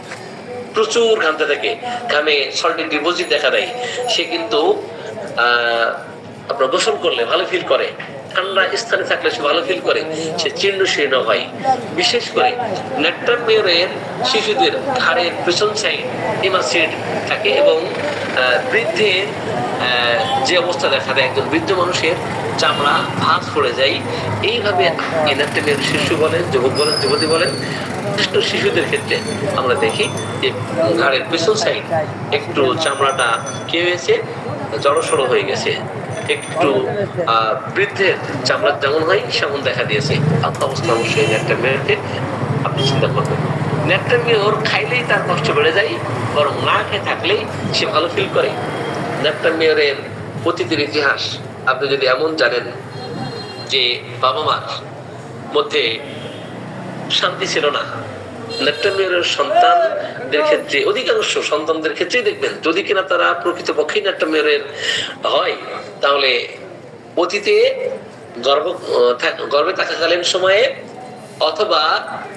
প্রচুর ঘামতে থাকে, ঘামে সল্টের ডিপোজিট দেখা দেয়। সে কিন্তু আপনার গোসল করলে ভালো ফিল করে, ঠান্ডা স্থানে থাকলে সে ভালো ফিল করে, সে জীর্ণ শীর্ণ হয়। বিশেষ করে নেট্রামিয়ারের শিশুদের ঘাড়ের পেছন সাইড হেমাসিড থাকে এবং বৃদ্ধের যে অবস্থা দেখা দেয়, একজন বৃদ্ধ মানুষের চামড়া ভাঁজ পড়ে যায়। এইভাবে নেট্রামিয়ার শিশু বলেন, যুবক বলেন, যুবতী বলেন, শিশুদের ক্ষেত্রে আমরা দেখি যে ঘাড়ের পেছন সাইড একটু চামড়াটা কি হয়েছে, জড়সড় হয়ে গেছে, একটু বৃদ্ধের চামড়া যেমন হয় সেমন দেখা দিয়েছে। অবস্থা অবশ্যই নেট্রামিয়ারকে আপনি চিন্তা করবেন। নেট্রামিয়ার খাইলেই তার কষ্ট বেড়ে যায়, বরং না খেয়ে থাকলেই সে ভালো ফিল করে। নেট্রামিয়ারের অতীতের ইতিহাস আপনি যদি এমন জানেন যে বাবা মার মধ্যে শান্তি ছিল না, নেট্রামিয়ারের সন্তানদের ক্ষেত্রে, অধিকাংশ সন্তানদের ক্ষেত্রেই দেখবেন যদি কিনা তারা প্রকৃতপক্ষে নেট্রামিয়ারের হয়, তাহলে অতীতে গর্ভে থাকাকালীন সময়ে অথবা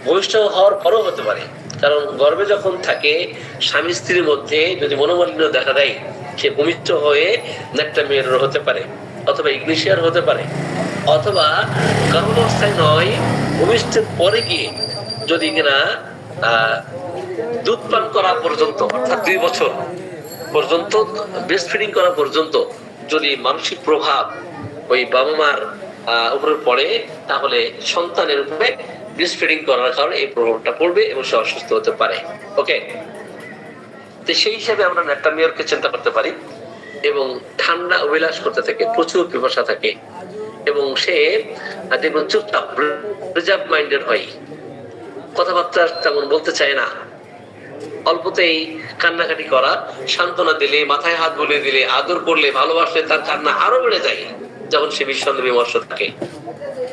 ভূমিষ্ঠ হওয়ার পরও হতে পারে। কারণ গর্ভে যখন থাকে স্বামী স্ত্রীর মধ্যে যদি মনোমালিন্য দেখা দেয়, সে ভূমিষ্ঠ হয়ে নেট্রামিয়ার হতে পারে, অথবা ইগনিশিয়ার হতে পারে, অথবা গর্ভাবস্থায় নয়, ভূমিষ্ঠের পরে গিয়ে যদি কিনা দুধ পান করা পর্যন্ত, অর্থাৎ 2 বছর পর্যন্ত ব্রেস্ট ফিডিং করা পর্যন্ত যদি মানসিক প্রভাব ওই বাবা মার উপরে পড়ে, তাহলে সন্তানের উপরে ব্রেস্ট ফিডিং করার কারণে এই প্রভাবটা পড়বে এবং সে অসুস্থ হতে পারে। ওকে, তো সেই হিসাবে আমরা নেট্রামিয়ারকে চিন্তা করতে পারি। এবং ঠান্ডা অভিলাষ করতে থাকে, প্রচুর পিপাসা থাকে, এবং সে দেখুন চুপচাপ রিজার্ভ মাইন্ডেড হয়, কথাবার্তা তেমন বলতে চায় না, অল্পতেই কান্নাকাটি করা, সান্ত্বনা দিলে, মাথায় হাত বুলিয়ে দিলে, আদর করলে, ভালোবাসলে তার কান্না আরো বেড়ে যায় যখন সে বিষণ্ণ বিমর্ষ থাকে,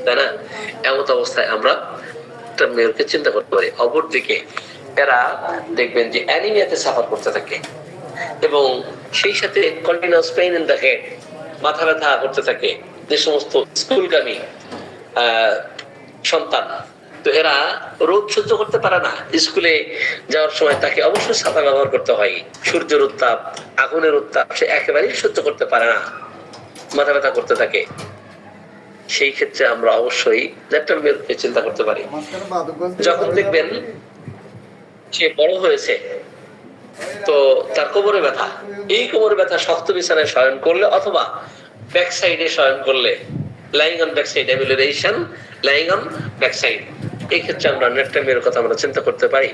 তাই না? এমন অবস্থায় আমরা মেয়েকে চিন্তা করতে পারি। অপরদিকে এরা দেখবেন যে অ্যানিমিয়াতে সাফার করতে থাকে এবং সেই সাথে continuous pain in the head, মাথা ব্যথা করতে থাকে। যে সমস্ত স্কুলগামী সন্তান, তো এরা রোদ সহ্য করতে পারে না। স্কুলে যাওয়ার সময় তাকে অবশ্যই ছাতা ব্যবহার করতে হয়, সূর্যের উত্তাপ, আগুনের উত্তাপ সে একেবারেই সহ্য করতে পারে না, মাথা ব্যথা করতে থাকে। সেই ক্ষেত্রে আমরা অবশ্যই নেট্রামিয়ারকে চিন্তা করতে পারি। যখন দেখবেন সে বড় হয়েছে, তো তার কোমরে ব্যথা, এই কোমরে ব্যথা শক্ত বিছানায় শয়ন করলে অথবা ব্যাক সাইডে শয়ন করলে, লাইং অন ব্যাক সাইড, অ্যামিউলেশন লাইং অন ব্যাক সাইড, এই ক্ষেত্রে আমরা নেট্রামিয়ারের কথা আমরা চিন্তা করতে পারি।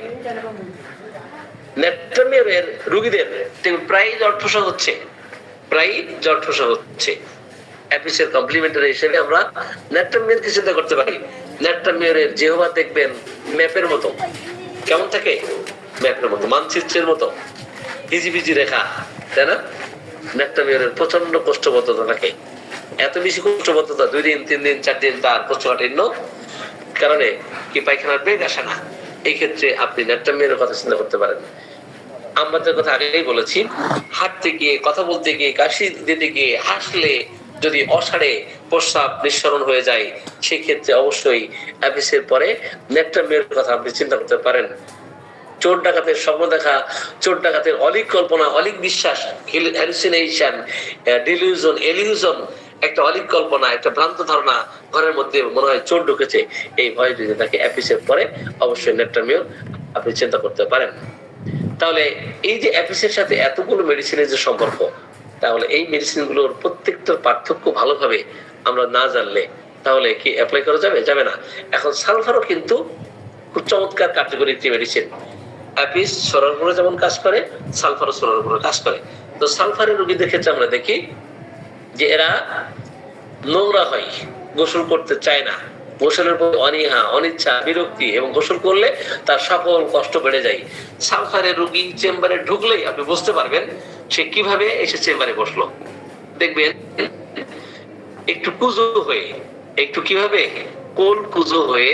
নেট্রামিয়ারের রোগীদের প্রায় জ্বর ঠোসা হচ্ছে, প্রায় জ্বর ঠোসা হচ্ছে। অ্যাপিসের কমপ্লিমেন্টারি হিসেবে আমরা নেট্রামিয়ারকে চিন্তা করতে পারি। নেট্রামিয়ারের জিহ্বা দেখবেন ম্যাপের মতো, কেমন থাকে? ম্যাপের মতো, মানচিত্রের মতো, হিজিবিজি রেখা, তাই না? নেট্রামিয়ারের প্রচন্ড কোষ্ঠবদ্ধতা থাকে, এত বেশি কোষ্ঠবদ্ধতা 2 দিন 3 দিন 4 দিন তার কোষ্ঠকাঠিন্য কারণে কি পায়খানার বেগ আসে না, এই ক্ষেত্রে আপনি ন্যাট্রামিয়ার কথা চিন্তা করতে পারেন। আমাদের কথা আগেই বলেছি, হাঁটতে গিয়ে, কথা বলতে গিয়ে, কাশি দিতে গিয়ে, হাসলে যদি অসাড়ে প্রস্রাব নিঃসরণ হয়ে যায়, সেক্ষেত্রে অবশ্যই অ্যাপিসের পরে ন্যাট্রামিয়ার কথা আপনি চিন্তা করতে পারেন। চোর ডাকাতের স্বপ্ন দেখা, চোর ডাকাতের অলিক কল্পনা, অলিক বিশ্বাস, হ্যালুসিনেশন, ডিলিউশন, এলিউশন, একটা অলিক কল্পনা, একটা ভ্রান্ত ধারণা, ঘরের মধ্যে মনে হয় চোর ঢুকেছে, এই ভয় যদি থাকে অ্যাপিসের পরে অবশ্যই ন্যাট্রামিয়ার আপনি চিন্তা করতে পারেন। তাহলে এই যে অ্যাপিসের সাথে এতগুলো মেডিসিনের যে সম্পর্ক, তাহলে এই মেডিসিন গুলোর প্রত্যেকটার পার্থক্য ভালোভাবে আমরা না জানলে তাহলে কি অ্যাপ্লাই করা যাবে? যাবে না। এখন সালফারও কিন্তু খুব চমৎকার কার্যকরী একটি মেডিসিন। অ্যাপিস সরার উপরে যেমন কাজ করে, সালফারও সরার উপরে কাজ করে। তো সালফারের রোগীদের ক্ষেত্রে আমরা দেখি যে এরা নোংরা হয়, গোসল করতে চায় না, গোসলের পর অনীহা, অনিচ্ছা, বিরক্তি, এবং গোসল করলে তার সকল কষ্ট বেড়ে যায়। সালফারের রোগী চেম্বারে ঢুকলেই আপনি বুঝতে পারবেন সে কিভাবে এসে চেম্বারে বসলো। দেখবেন একটু কুজো হয়ে, একটু কিভাবে কোল কুজো হয়ে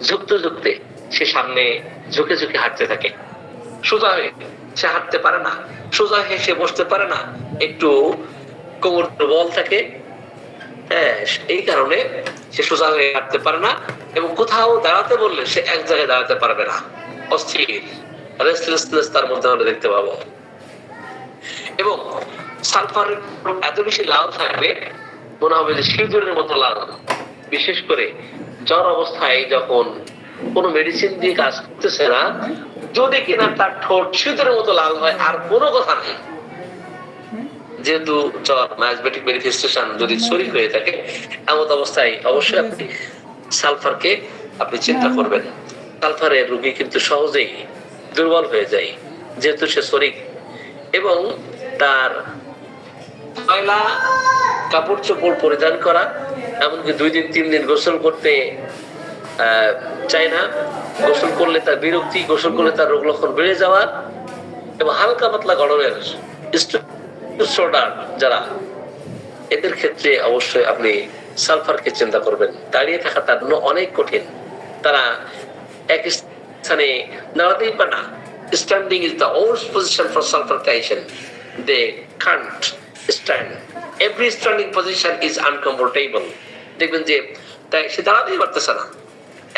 ঝুঁকতে ঝুঁকতে সে সামনে ঝুঁকে ঝুঁকে হাঁটতে থাকে। সোজা হয়ে সে হাঁটতে পারে না, সোজা হয়ে সে বসতে পারে না, একটু কোমর দুর্বল থাকে। হ্যাঁ, এই কারণে সে সোজা হয়ে হাঁটতে পারে না, এবং কোথাও দাঁড়াতে বললে সে এক জায়গায় দাঁড়াতে পারবে না, অস্থির, রেস্টলেসনেস তার মধ্যে আমরা দেখতে পাবো। এবং সালফার এত বেশি লাল থাকবে, মনে হবে যে সিঁদুরের মতো লাল। বিশেষ করে জ্বর অবস্থায় যখন কোনো মেডিসিন দিয়ে কাজ করতেছে না, যদি কিনা তার ঠোঁট সিঁদুরের মতো লাল হয়, আর কোনো কথা নেই। যেহেতু জ্বর ম্যাজমেটিক ম্যানিফেস্টেশন যদি শরীর হয়ে থাকে, এমন অবস্থায় অবশ্যই আপনি সালফারকে আপনি চিন্তা করবেন। সালফারের রোগী কিন্তু সহজেই দুর্বল হয়ে যায়, যেহেতু সে শরীর, এবং তার ময়লা কাপড় চোপড় পরিধান করা, এমনকি 2 দিন 3 দিন গোসল করতে চায় না, গোসল করলে তার বিরক্তি, গোসল করলে তার রোগ লক্ষণ বেড়ে যাওয়া, এবং হালকা পাতলা গরমের যারা, এদের ক্ষেত্রে অবশ্যই আপনি সালফারকে চিন্তা করবেন। দাঁড়িয়ে থাকা তার জন্য অনেক কঠিন, তারা এক স্থানে দাঁড়াতেই পারে না। Standing is the worst position for sulfurcation. They can't stand. Every standing position is uncomfortable. দেখবেন যে তাই সে দাঁড়াতেই পারতেছে না।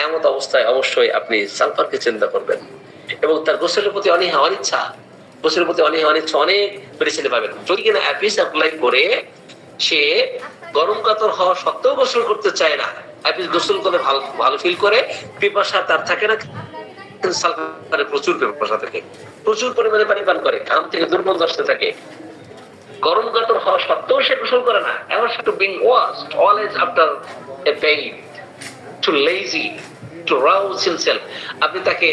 এমন অবস্থায় অবশ্যই আপনি সালফারকে চিন্তা করবেন। এবং তার গোসলের প্রতি অনীহা, অনিচ্ছা, গোসলের প্রতি অনীহা, অনিচ্ছা অনেক মেডিসিনে পাবেন। যদি কিনা অ্যাপিস অ্যাপ্লাই করে সে গরম কাতর হওয়া সত্ত্বেও গোসল করতে চায় না, অ্যাপিস গোসল করে ভালো ফিল করে, পিপাসা তার থাকে না, সালফারে প্রচুর পিপাসা থাকে, প্রচুর পরিমাণে পানি পান করে, ঘাম থেকে দুর্গন্ধ আসতে থাকে, গরম কাতর হওয়া সত্ত্বেও সে গোসল করে না। এমন to being washed always after a bath, too lazy, to rouse himself. আপনি তাকে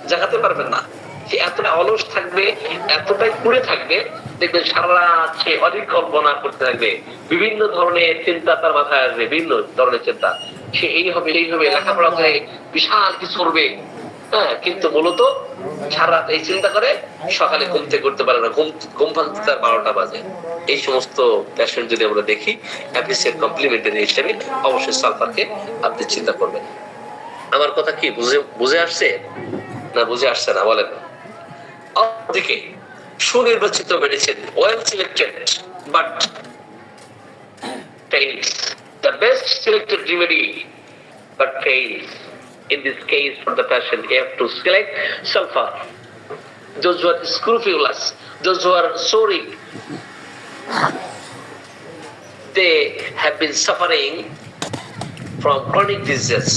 জাগাতে পারবেন না, সে এতটা অলস থাকবে, এতটাই পুড়ে থাকবে, দেখবেন সারা রাত সে অধিক কল্পনা করতে থাকবে, বিভিন্ন ধরনের চিন্তা তার মাথায় আসবে, বিভিন্ন ধরনের চিন্তা, সে এই হবে এই হবে, লেখাপড়া করে বিশাল কিছু করবে, হ্যাঁ, কিন্তু মূলত সারা রাত এই চিন্তা করে, সকালে ঘুম থেকে করতে পারে না, ঘুম ভাঙতে তার 12টা বাজে। এই সমস্ত পেশেন্ট যদি আমরা দেখি, অ্যাপিসের কমপ্লিমেন্টারি হিসেবে অবশ্যই সালফারকে আপনি চিন্তা করবেন। আমার কথা কি বুঝে আসছে না বুঝে আসছে না বলেন? অপরদিকে সুনির্বাচিত medicine, well selected but fails, the best selected remedy but fails. In this case, for the patient, you have to select sulfur. Those who are scrupulous, those who are sorry, they have been suffering from chronic diseases.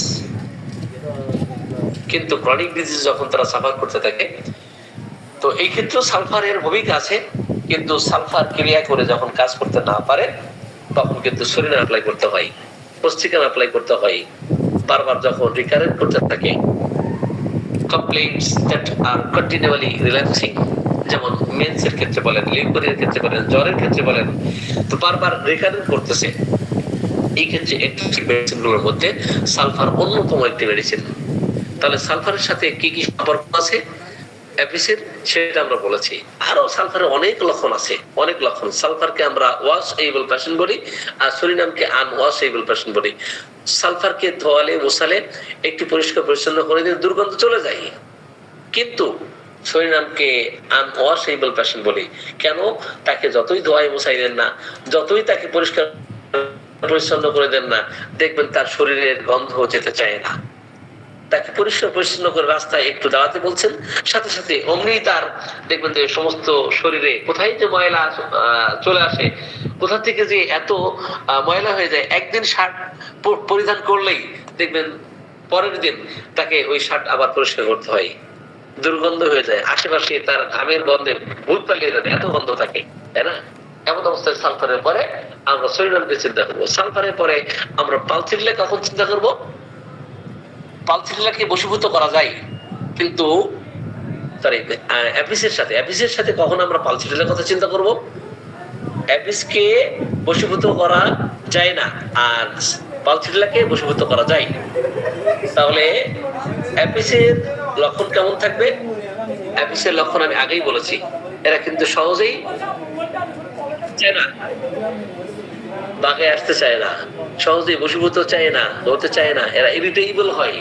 কিন্তু ক্রনিক ডিজিজ যখন তারা সাফার করতে থাকে, তো এই ক্ষেত্রে সালফারের ভূমিকা আছে, কিন্তু সালফার ক্রিয়া করে যখন কাজ করতে না পারে, তখন কিন্তু শরীরে অ্যাপ্লাই করতে হয়, পুস্তিকা অ্যাপ্লাই করতে হয়। বারবার যখন রিকারেন্ট করতে থাকে, complaints that R continually relaxing, যেমন মেন্সের ক্ষেত্রে বলেন, লিউকোরিয়ার ক্ষেত্রে বলেন, জ্বরের ক্ষেত্রে বলেন, তো বারবার রিকারেন্ট করতেছে, এই ক্ষেত্রে অ্যান্টিবায়োটিক মেডিসিনগুলোর মধ্যে সালফার অন্যতম একটি মেডিসিন। তাহলে সালফারের সাথে কি কি সম্পর্ক আছে? অ্যাপিসের, সেটা আমরা বলেছি। আরো সালফারের অনেক লক্ষণ আছে, অনেক লক্ষণ। সালফারকে আমরা ওয়াশেবল পেশেন্ট বলি, আর সুরিনামকে আনওয়াশেবল পেশেন্ট বলি। সালফারকে ধোয়ালে মোছালে একটু পরিষ্কার পরিচ্ছন্ন করে দিলে দুর্গন্ধ চলে যায়, কিন্তু সুরিনামকে আনওয়াশেবল পেশেন্ট বলি। কেন? তাকে যতই ধোয়ায় মোছাই দেন না, যতই তাকে পরিষ্কার পরিচ্ছন্ন করে দেন না, দেখবেন তার শরীরের গন্ধ যেতে চায় না। তাকে পরিষ্কার পরিচ্ছন্ন করে রাস্তায় একটু দাঁড়াতে বলছেন, সাথে সাথে অমনি তার দেখবেন যে সমস্ত শরীরে কোথায় যে ময়লা চলে আসে, কোথা থেকে যে এত ময়লা হয়ে যায়। একদিন শার্ট পরিধান করলেই দেখবেন পরের দিন তাকে ওই শার্ট আবার পরিষ্কার করতে হয়, দুর্গন্ধ হয়ে যায়, আশেপাশে তার ঘামের গন্ধে ভূত পালিয়ে যাবে, এত গন্ধ থাকে, তাই না? এমন অবস্থায় সালফারের পরে আমরা সুরিনামকে চিন্তা করবো। সালফারের পরে আমরা পালসিডলে কখন চিন্তা করবো? পালসিডলাকে বশীভূত করা যায়, কিন্তু সরি অ্যাপিসের সাথে কখন আমরা পালসিডলের কথা চিন্তা করব? অ্যাপিসকে বশীভূত করা যায় না, আর পালসিডলাকে বশীভূত করা যায়। তাহলে অ্যাপিসের লক্ষণ কেমন থাকবে? অ্যাপিসের লক্ষণ আমি আগেই বলেছি, এরা কিন্তু সহজেই চায় না, বাগে আসতে চায় না, সহজেই বশীভূত চায় না, হতে চায় না। এরা ইরিটেবল হয়,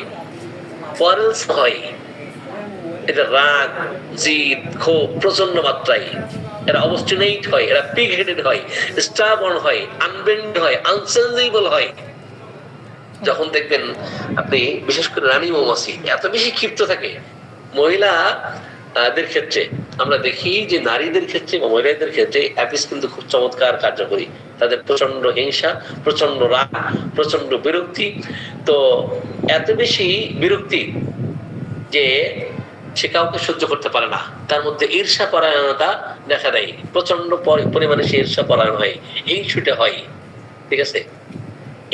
কোয়ারেলস হয়, এদের রাগ, জিদ, ক্ষোভ প্রচন্ড মাত্রায়। এরা অবস্টিনেট হয়, এরা পিগ হেডেড হয়, স্টাবর্ন হয়, আনবেন্ড হয়, আনচেঞ্জেবল হয়। যখন দেখবেন আপনি, বিশেষ করে রানী মৌমাছি এত বেশি ক্ষিপ্ত থাকে, মহিলা দের ক্ষেত্রে আমরা দেখি যে নারীদের ক্ষেত্রে বা মহিলাদের ক্ষেত্রে অ্যাপিস কিন্তু খুব চমৎকার কার্যকরী। তাদের প্রচন্ড হিংসা, প্রচন্ড রাগ, প্রচন্ড বিরক্তি। তো এত বেশি বিরক্তি যে সে কাউকে সহ্য করতে পারে না, তার মধ্যে ঈর্ষা পরায়ণতা দেখা দেয়, প্রচন্ড পরিমাণে সে ঈর্ষা পরায়ণ হয়, এই ছুটে হয়। ঠিক আছে,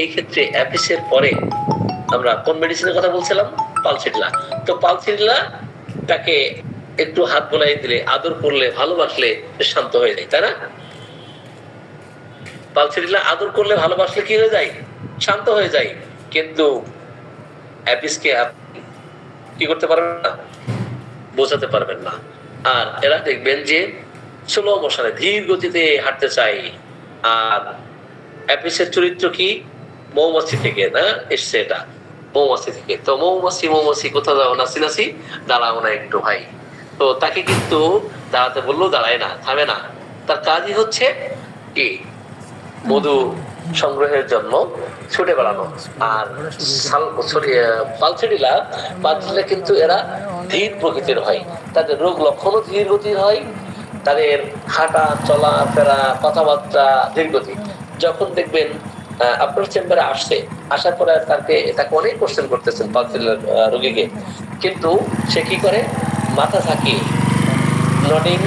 এই ক্ষেত্রে অ্যাপিসের পরে আমরা কোন মেডিসিনের কথা বলছিলাম? পালসিডলা। তো পালসিডলা তাকে একটু হাত বোলাই দিলে, আদর করলে, ভালোবাসলে শান্ত হয়ে যায়, তাই না? পালসিডলা আদর করলে, ভালোবাসলে কি হয়ে যায়? শান্ত হয়ে যায়। কিন্তু অ্যাপিসকে আপনি কি করতে পারবেন না, বোঝাতে পারবেন না। আর এরা দেখবেন যে স্লো মোশনে, ধীর গতিতে হাঁটতে চাই। আর অ্যাপিসের চরিত্র কি? মৌমাছি থেকে না এসছে, এটা মৌমাছি থেকে। তো মৌমাছি কোথাও যাও নাচি নাচি, দাঁড়াও না একটু ভাই। তো তাকে কিন্তু দাঁড়াতে বললেও দাঁড়ায় না, থামে না। তার কাজই হচ্ছে কি? মধু সংগ্রহের জন্য ছুটে বেড়ানো। আর পালসিডিলা কিন্তু এরা ধীর প্রকৃতির হয়, তাদের রোগ লক্ষণও ধীর গতির হয়, তাদের হাঁটা, চলা ফেরা, কথাবার্তা ধীর গতি। যখন দেখবেন আপনার চেম্বারে আসছে, আসার পরে তাকে অনেক কোশ্চেন করতেছেন পালসিডিলার রোগীকে, কিন্তু সে কি করে? মাথা ঝাঁকিয়ে, নডিং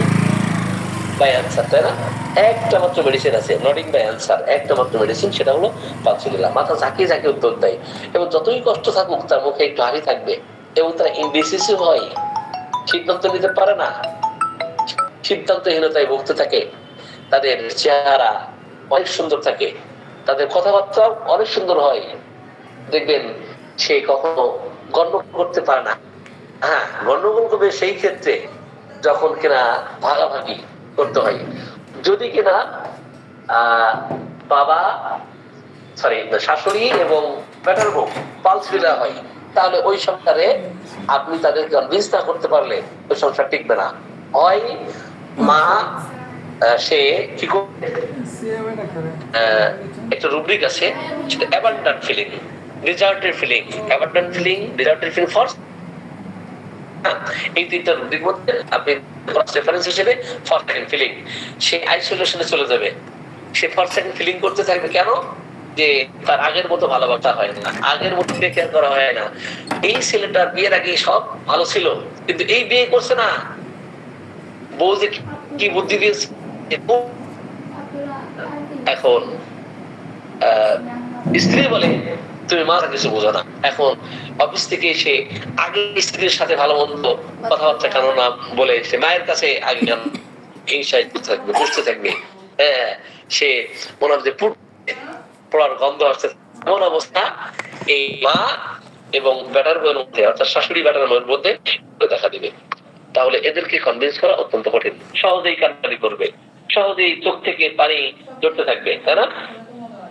বাই অ্যান্সার, তাই না? একটা মাত্র মেডিসিন আছে, নডিং বাই অ্যান্সার, একটা মাত্র মেডিসিন, সেটা হলো পালসিডিলা। মাথা ঝাঁকিয়ে ঝাঁকিয়ে উত্তর দেয়, এবং যতই কষ্ট থাকুক তার মুখে একটু হাসি থাকবে। এবং তারা ইনডিসিসিভ হয়, সিদ্ধান্ত নিতে পারে না, সিদ্ধান্তহীনতায় ভুগতে থাকে। তাদের চেহারা অনেক সুন্দর থাকে, তাদের কথাবার্তা অনেক সুন্দর হয়। দেখবেন সে কখনো গন্ডগোল করতে পারে না। হ্যাঁ, গন্ডগোল করবে সেই ক্ষেত্রে যখন কিনা ভাগাভাগি করতে হয়। যদি কিনা বাবা শাশুড়ি এবং বেটার বউ পালসিডিলা হয়, তাহলে ওই সংসারে আপনি তাদেরকে কনভিন্স না করতে পারলে ওই সংসার টিকবে না। হয় মা সে কি করবে, একটা রুব্রিক আছে, সেটা abundant feeling, deserted feeling, abundant feeling, deserted feeling, first. এই তিনটা রুব্রিক মধ্যে আপনি ফার্স্ট রেফারেন্স হিসেবে ফার্স্ট সেকেন্ড ফিলিং, সে আইসোলেশনে চলে যাবে, সে ফার্স্ট সেকেন্ড ফিলিং করতে থাকবে। কেন? যে তার আগের মতো ভালোবাসা হয় না, আগের মতো কেয়ার করা হয় না। এই ছেলেটার বিয়ের আগে সব ভালো ছিল, কিন্তু এই বিয়ে করছে না, বউ যে কি বুদ্ধি দিয়েছে। এখন স্ত্রী বলে তুমি মাথা কিছু বোঝো না। এখন অফিস থেকে এসে আগে স্ত্রীর সাথে ভালো মন্দ কথাবার্তা কেন না বলে সে মায়ের কাছে আগে হিংসায় থাকবে, বুঝতে থাকবে। হ্যাঁ, সে মনে হবে পড়ার গন্ধ আসছে। এমন অবস্থা এই মা এবং বেটার বউয়ের মধ্যে, অর্থাৎ শাশুড়ি বেটার বউয়ের মধ্যে দেখা দিবে। তাহলে এদেরকে কনভিন্স করা অত্যন্ত কঠিন। সহজেই কান্নাকাটি করবে, সহজেই চোখ থেকে পানি ঝরতে থাকবে, তাই না?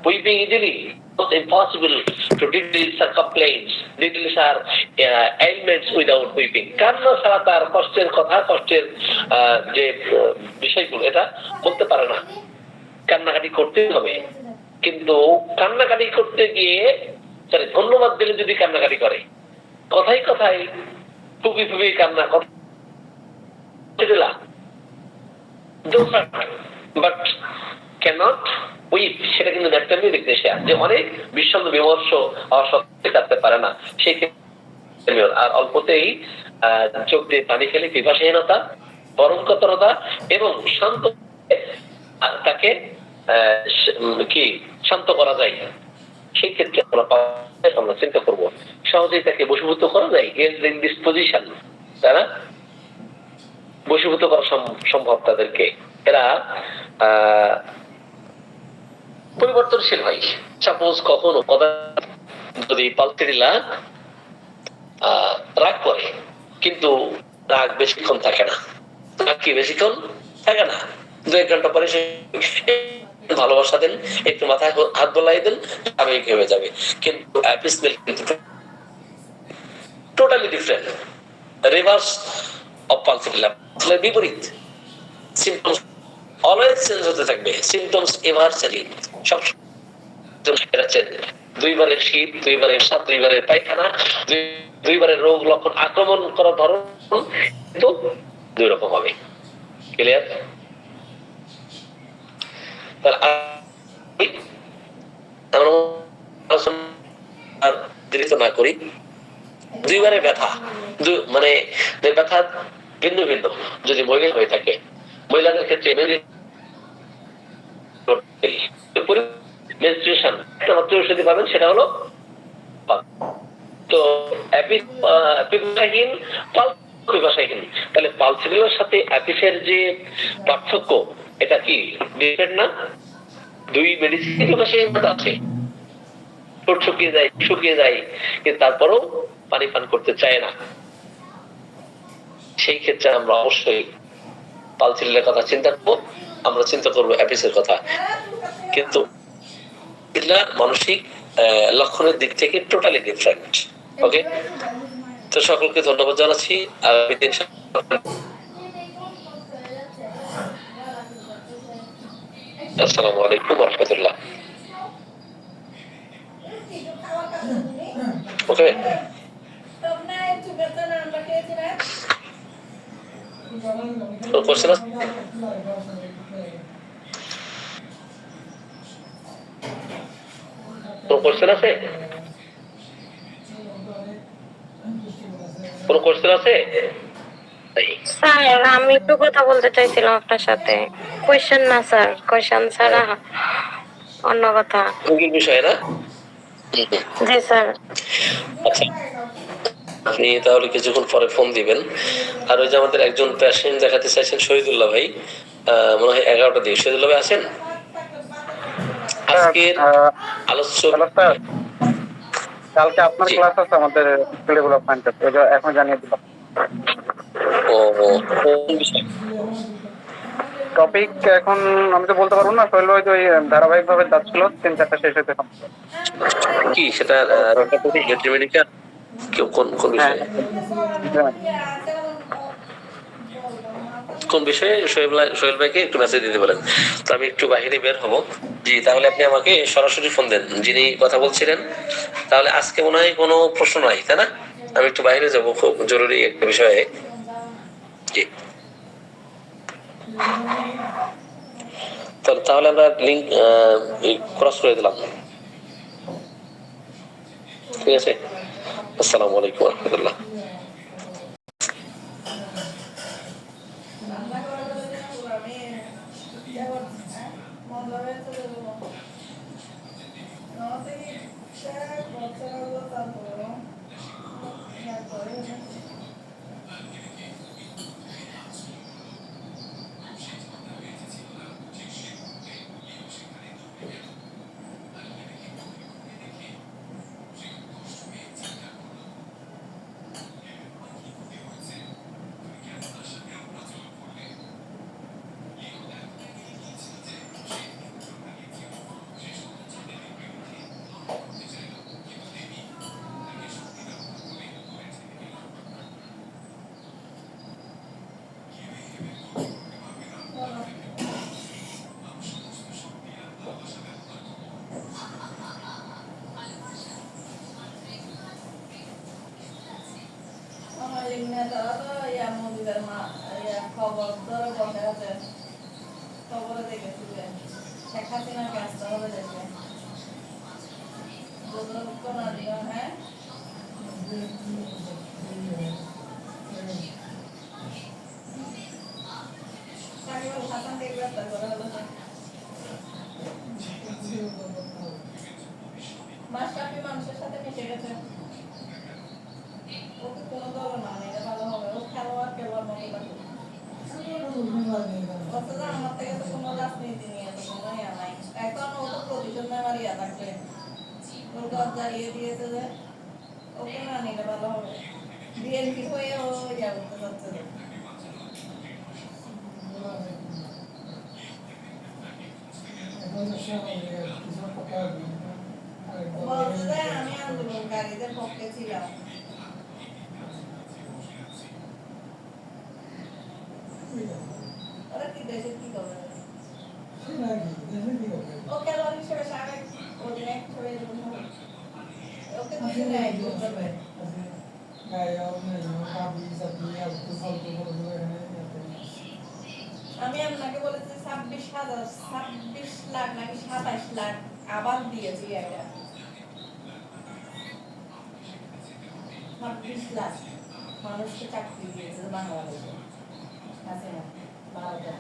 Weeping easily impossible to decrease her complaints, decrease her ailments without weeping. কান্না ছাড়া তার কষ্টের কথা, কষ্টের যে বিষয়গুলো এটা বলতে পারে না। কান্নাকাটি করতে হবে, কিন্তু কান্নাকাটি করতে গিয়ে ধন্যবাদ দিলে যদি কান্নাকাটি করে, কথাই কথাই ফুপি ফুপি কান্না কথা দিলাম, বাট ক্যানট উইপ, সেটা কিন্তু ন্যাচারালি দেখতে যে অনেক বিষণ্ণ বিমর্ষ হওয়া সত্ত্বে কাঁদতে পারে না। সেই ক্ষেত্রে আর অল্পতেই চোখ দিয়ে পানি ফেলে পিপাসাহীনতা, পরমকাতরতা এবং শান্ত তাকে কি শান্ত করা যায়। সেই ক্ষেত্রে আমরা চিন্তা করবো সহজেই তাকে বশীভূত করা যায়। ইন দিস পজিশন তারা বশীভূত করা সম্ভব তাদেরকে। এরা পরিবর্তনশীল হয়। সাপোজ কখনো যদি পালতেরিলা রাগ করে, কিন্তু রাগ বেশিক্ষণ থাকে না। রাগ কি বেশিক্ষণ থাকে না, 2-1 ঘন্টা পরে সে ভালোবাসা দেন, একটু মাথায় হাত বোলাই দেন, স্বাভাবিক হয়ে যাবে। কিন্তু অ্যাপিসমেল কিন্তু টোটালি ডিফারেন্ট, রিভার্স অফ পালতেরিলা, বিপরীত। সিম্পটমস অলওয়েজ চেঞ্জ হতে থাকবে, সিম্পটমস এভার চেঞ্জিং, সব চেঞ্জ। 2বারের শীত, 2বারের সাত, 2বারের পায়খানা, 2বারের রোগ লক্ষণ আক্রমণ করার ধরন কিন্তু 2 রকম হবে। ক্লিয়ার? আর দৃঢ় না করি, 2বারে ব্যথা, মানে ব্যথা ভিন্ন ভিন্ন যদি মহিলা হয়ে থাকে, মহিলাদের ক্ষেত্রে মেনস্ট্রুয়েশন একটা মাত্র ওষুধই পাবেন, সেটা হলো তো পিপাসাহীন, পিপাসাহীন। তাহলে পালসিডিওর সাথে অ্যাপিসের যে পার্থক্য, এটা কি ডিফারেন্ট না? 2 মেডিসিন পিপাসাহীনতা আছে, ঠোঁট শুকিয়ে যায়, কিন্তু তারপরেও পানি পান করতে চায় না। সেই ক্ষেত্রে আমরা অবশ্যই পালসিডিওর কথা চিন্তা করবো, আমরা চিন্তা করবো অ্যাপিসের কথা। কিন্তু মানসিক লক্ষণের দিক থেকে টোটালি ডিফারেন্ট। ওকে, তো সকলকে ধন্যবাদ জানাচ্ছি। আসসালামু আলাইকুম ওয়া রাহমাতুল্লাহ। ওকে, তো কোশ্চেন আছে? কোনো কোশ্চেন আছে? কোনো কোশ্চেন আছে? স্যার আমি একটু কথা বলতে চাইছিলাম আপনার সাথে। কোয়েশ্চেন না স্যার, কোয়েশ্চেন ছাড়া অন্য কথা। রোগীর বিষয় না? জি স্যার। আচ্ছা, আপনি তাহলে কিছুক্ষণ পরে ফোন দিবেন। আর ওই যে আমাদের একজন পেশেন্ট দেখাতে চাইছেন, শহীদুল্লাহ ভাই, মনে হয় 11টা দিয়ে। শহীদুল্লাহ ভাই আছেন? আজকের আলোচ্য কালকে আপনার ক্লাস আছে আমাদের স্কিল ডেভেলপমেন্ট, এখন জানিয়ে দিলাম। টপিক এখন আমি তো বলতে পারবো না, সোহেল ভাই তো ধারাবাহিক ভাবে যাচ্ছিল, 3-4টা শেষ হতে কি সেটা কোন বিষয়ে? কোন বিষয়ে সোহেল ভাইকে একটু মেসেজ দিতে বলেন, তো আমি একটু বাইরে বের হব। জি, তাহলে আপনি আমাকে সরাসরি ফোন দেন যিনি কথা বলছিলেন। তাহলে আজকে মনে হয় কোনো প্রশ্ন নাই, তাই না? আমি একটু বাইরে যাব, খুব জরুরি একটা বিষয়ে। জি, তাহলে আমরা লিঙ্ক ক্রস করে দিলাম। ঠিক আছে, আসসালামু আলাইকুম ওয়া রাহমাতুল্লাহ। খবর ধরে বসে আছে খবরে দেখেছি যে শেখ হাসিনা ব্যস্ত হবে দেশে দুর্নীতি না দিও হ্যাঁ সাকিবুল হাসানকে গ্রেপ্তার করা হলো মাশরাফি মানুষের সাথে মিশে গেছে ওকে কোনো দল না এটা ভালো হবে ও খেলোয়াড় মতো লাগে অথচ আমার থেকে তো কোনো রাজনীতি নিয়ে তো কোনো ইয়া নাই এখন ও তো প্রতিশোধ নেওয়ার ইয়া থাকবে ওর ঘর জ্বালিয়ে দিয়েছে যে ওকে না নিলে ভালো হবে বিএনপি হয়ে ও ইয়া করতে চাচ্ছে বলছে যে আমি আন্দোলনকারীদের পক্ষে ছিলাম ওরা কি দেশে কি করবে ও খেলোয়াড় হিসেবে সাবেক অধিনায়ক হিসেবে ওকে কিছু নেয় করবে আমি আপনাকে বলেছি 26 লাখ নাকি 27 লাখ আবার দিয়েছি এটা 26 লাখ মানুষকে চাকরি দিয়েছে বাংলাদেশে আছে না ভারতে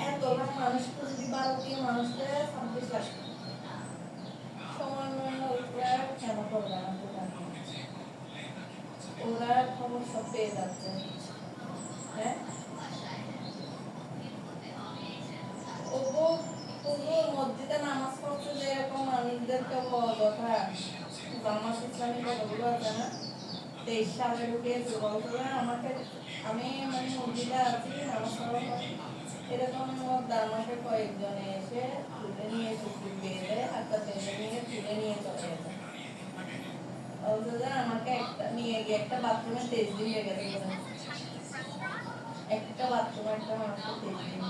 এত লাখ মানুষকে যদি ভারতীয় মানুষকে 26 লাখ সময় কেন করবে না ওরা খবর সব পেয়ে যাচ্ছে হ্যাঁ মসজিদে নামাজ পড়ছে যে এরকম মানুষদেরকে কথা জামাত ইসলামী কতগুলো আছে না 23 সালে ঢুকিয়েছে বলতে আমাকে আমি মানে মসজিদে আছি নামাজ পড়া এরকম মধ্যে আমাকে কয়েকজনে এসে তুলে নিয়ে চুক্তি বেঁধে হাতটা বেঁধে নিয়ে তুলে নিয়ে চলে গেছে আমাকে একটা নিয়ে গিয়ে একটা বাথরুমে 23 দিন লেগে গেছে একটা বাথরুমে একটা মানুষকে 23 দিন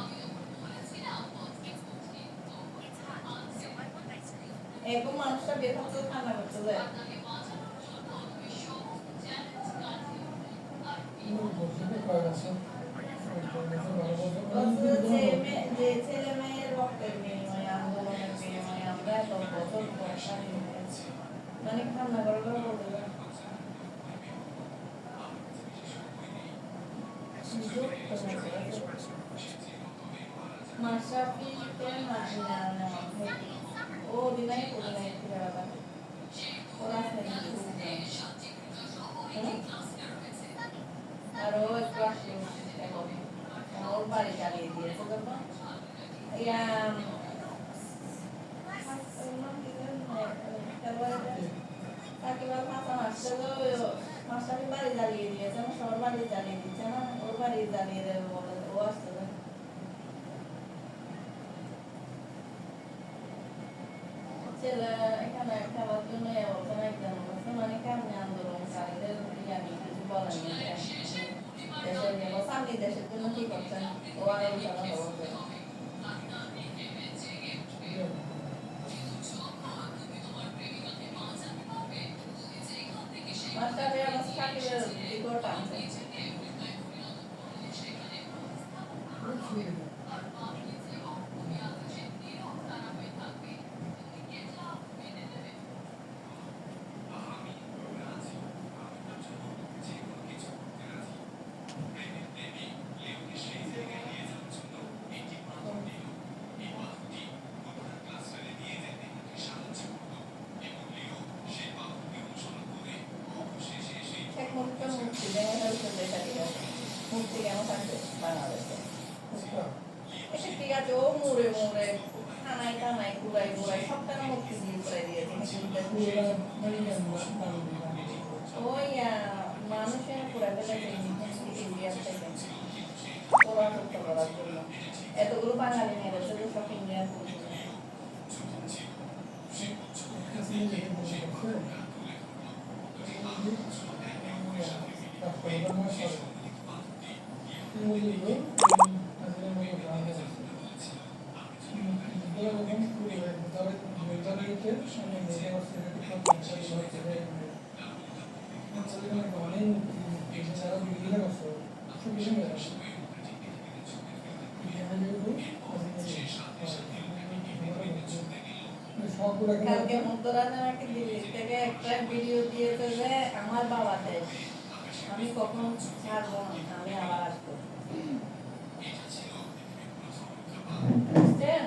এরকম মানুষটা বের হতে কান্না করতে যায় যে ছেলে মেয়ের রক্তের বিনিময়ে আন্দোলনের বিনিময়ে আমরা এত বছর পয়সা মানে কান্না করলেও বলতে পারে মাশরাফিকে না ও অধিনায়ক ছিল বাবা ওরা আর ও একটু আসলে ওর বাড়ি জ্বালিয়ে দিয়েছে তখন ইয়া মাস্টারের বাড়ি জ্বালিয়ে দিয়েছে না সবার বাড়ি জ্বালিয়ে দিচ্ছে না ওর বাড়ি জ্বালিয়ে দেবে বলে ও আসছে না ছেলে এখানে খেলার জন্য বলছে না একজন বলছে মানে কেমনি আন্দোলনকারীদের কিছু বলেনি দেশের জন্য সামনে দেশের জন্য কি করছেন ও আরো বলছে মাস্টারে আমার চাকরির রিপোর্ট আনছে মুক্তি কেন থাকবে বাংলাদেশে এটা ঠিক আছে ও মুড়ে মুড়ে খানায় টানায় ঘুরাই ঘুরাই সব কেন মুক্তি দিয়ে করে দিয়েছে ওই মানুষের পুরা ফেলে ইন্ডিয়ার থেকে ওরা মুক্ত করার জন্য এতগুলো বাঙালি মেরেছে তো সব ইন্ডিয়ান কালকে মধ্যরাতে নাকি দিল্লি থেকে একটা ভিডিও দিয়েছে যে আমার বাবা দেশ, আমি কখন ছাড়বো না, আমি আবার আসবো। বুঝছেন?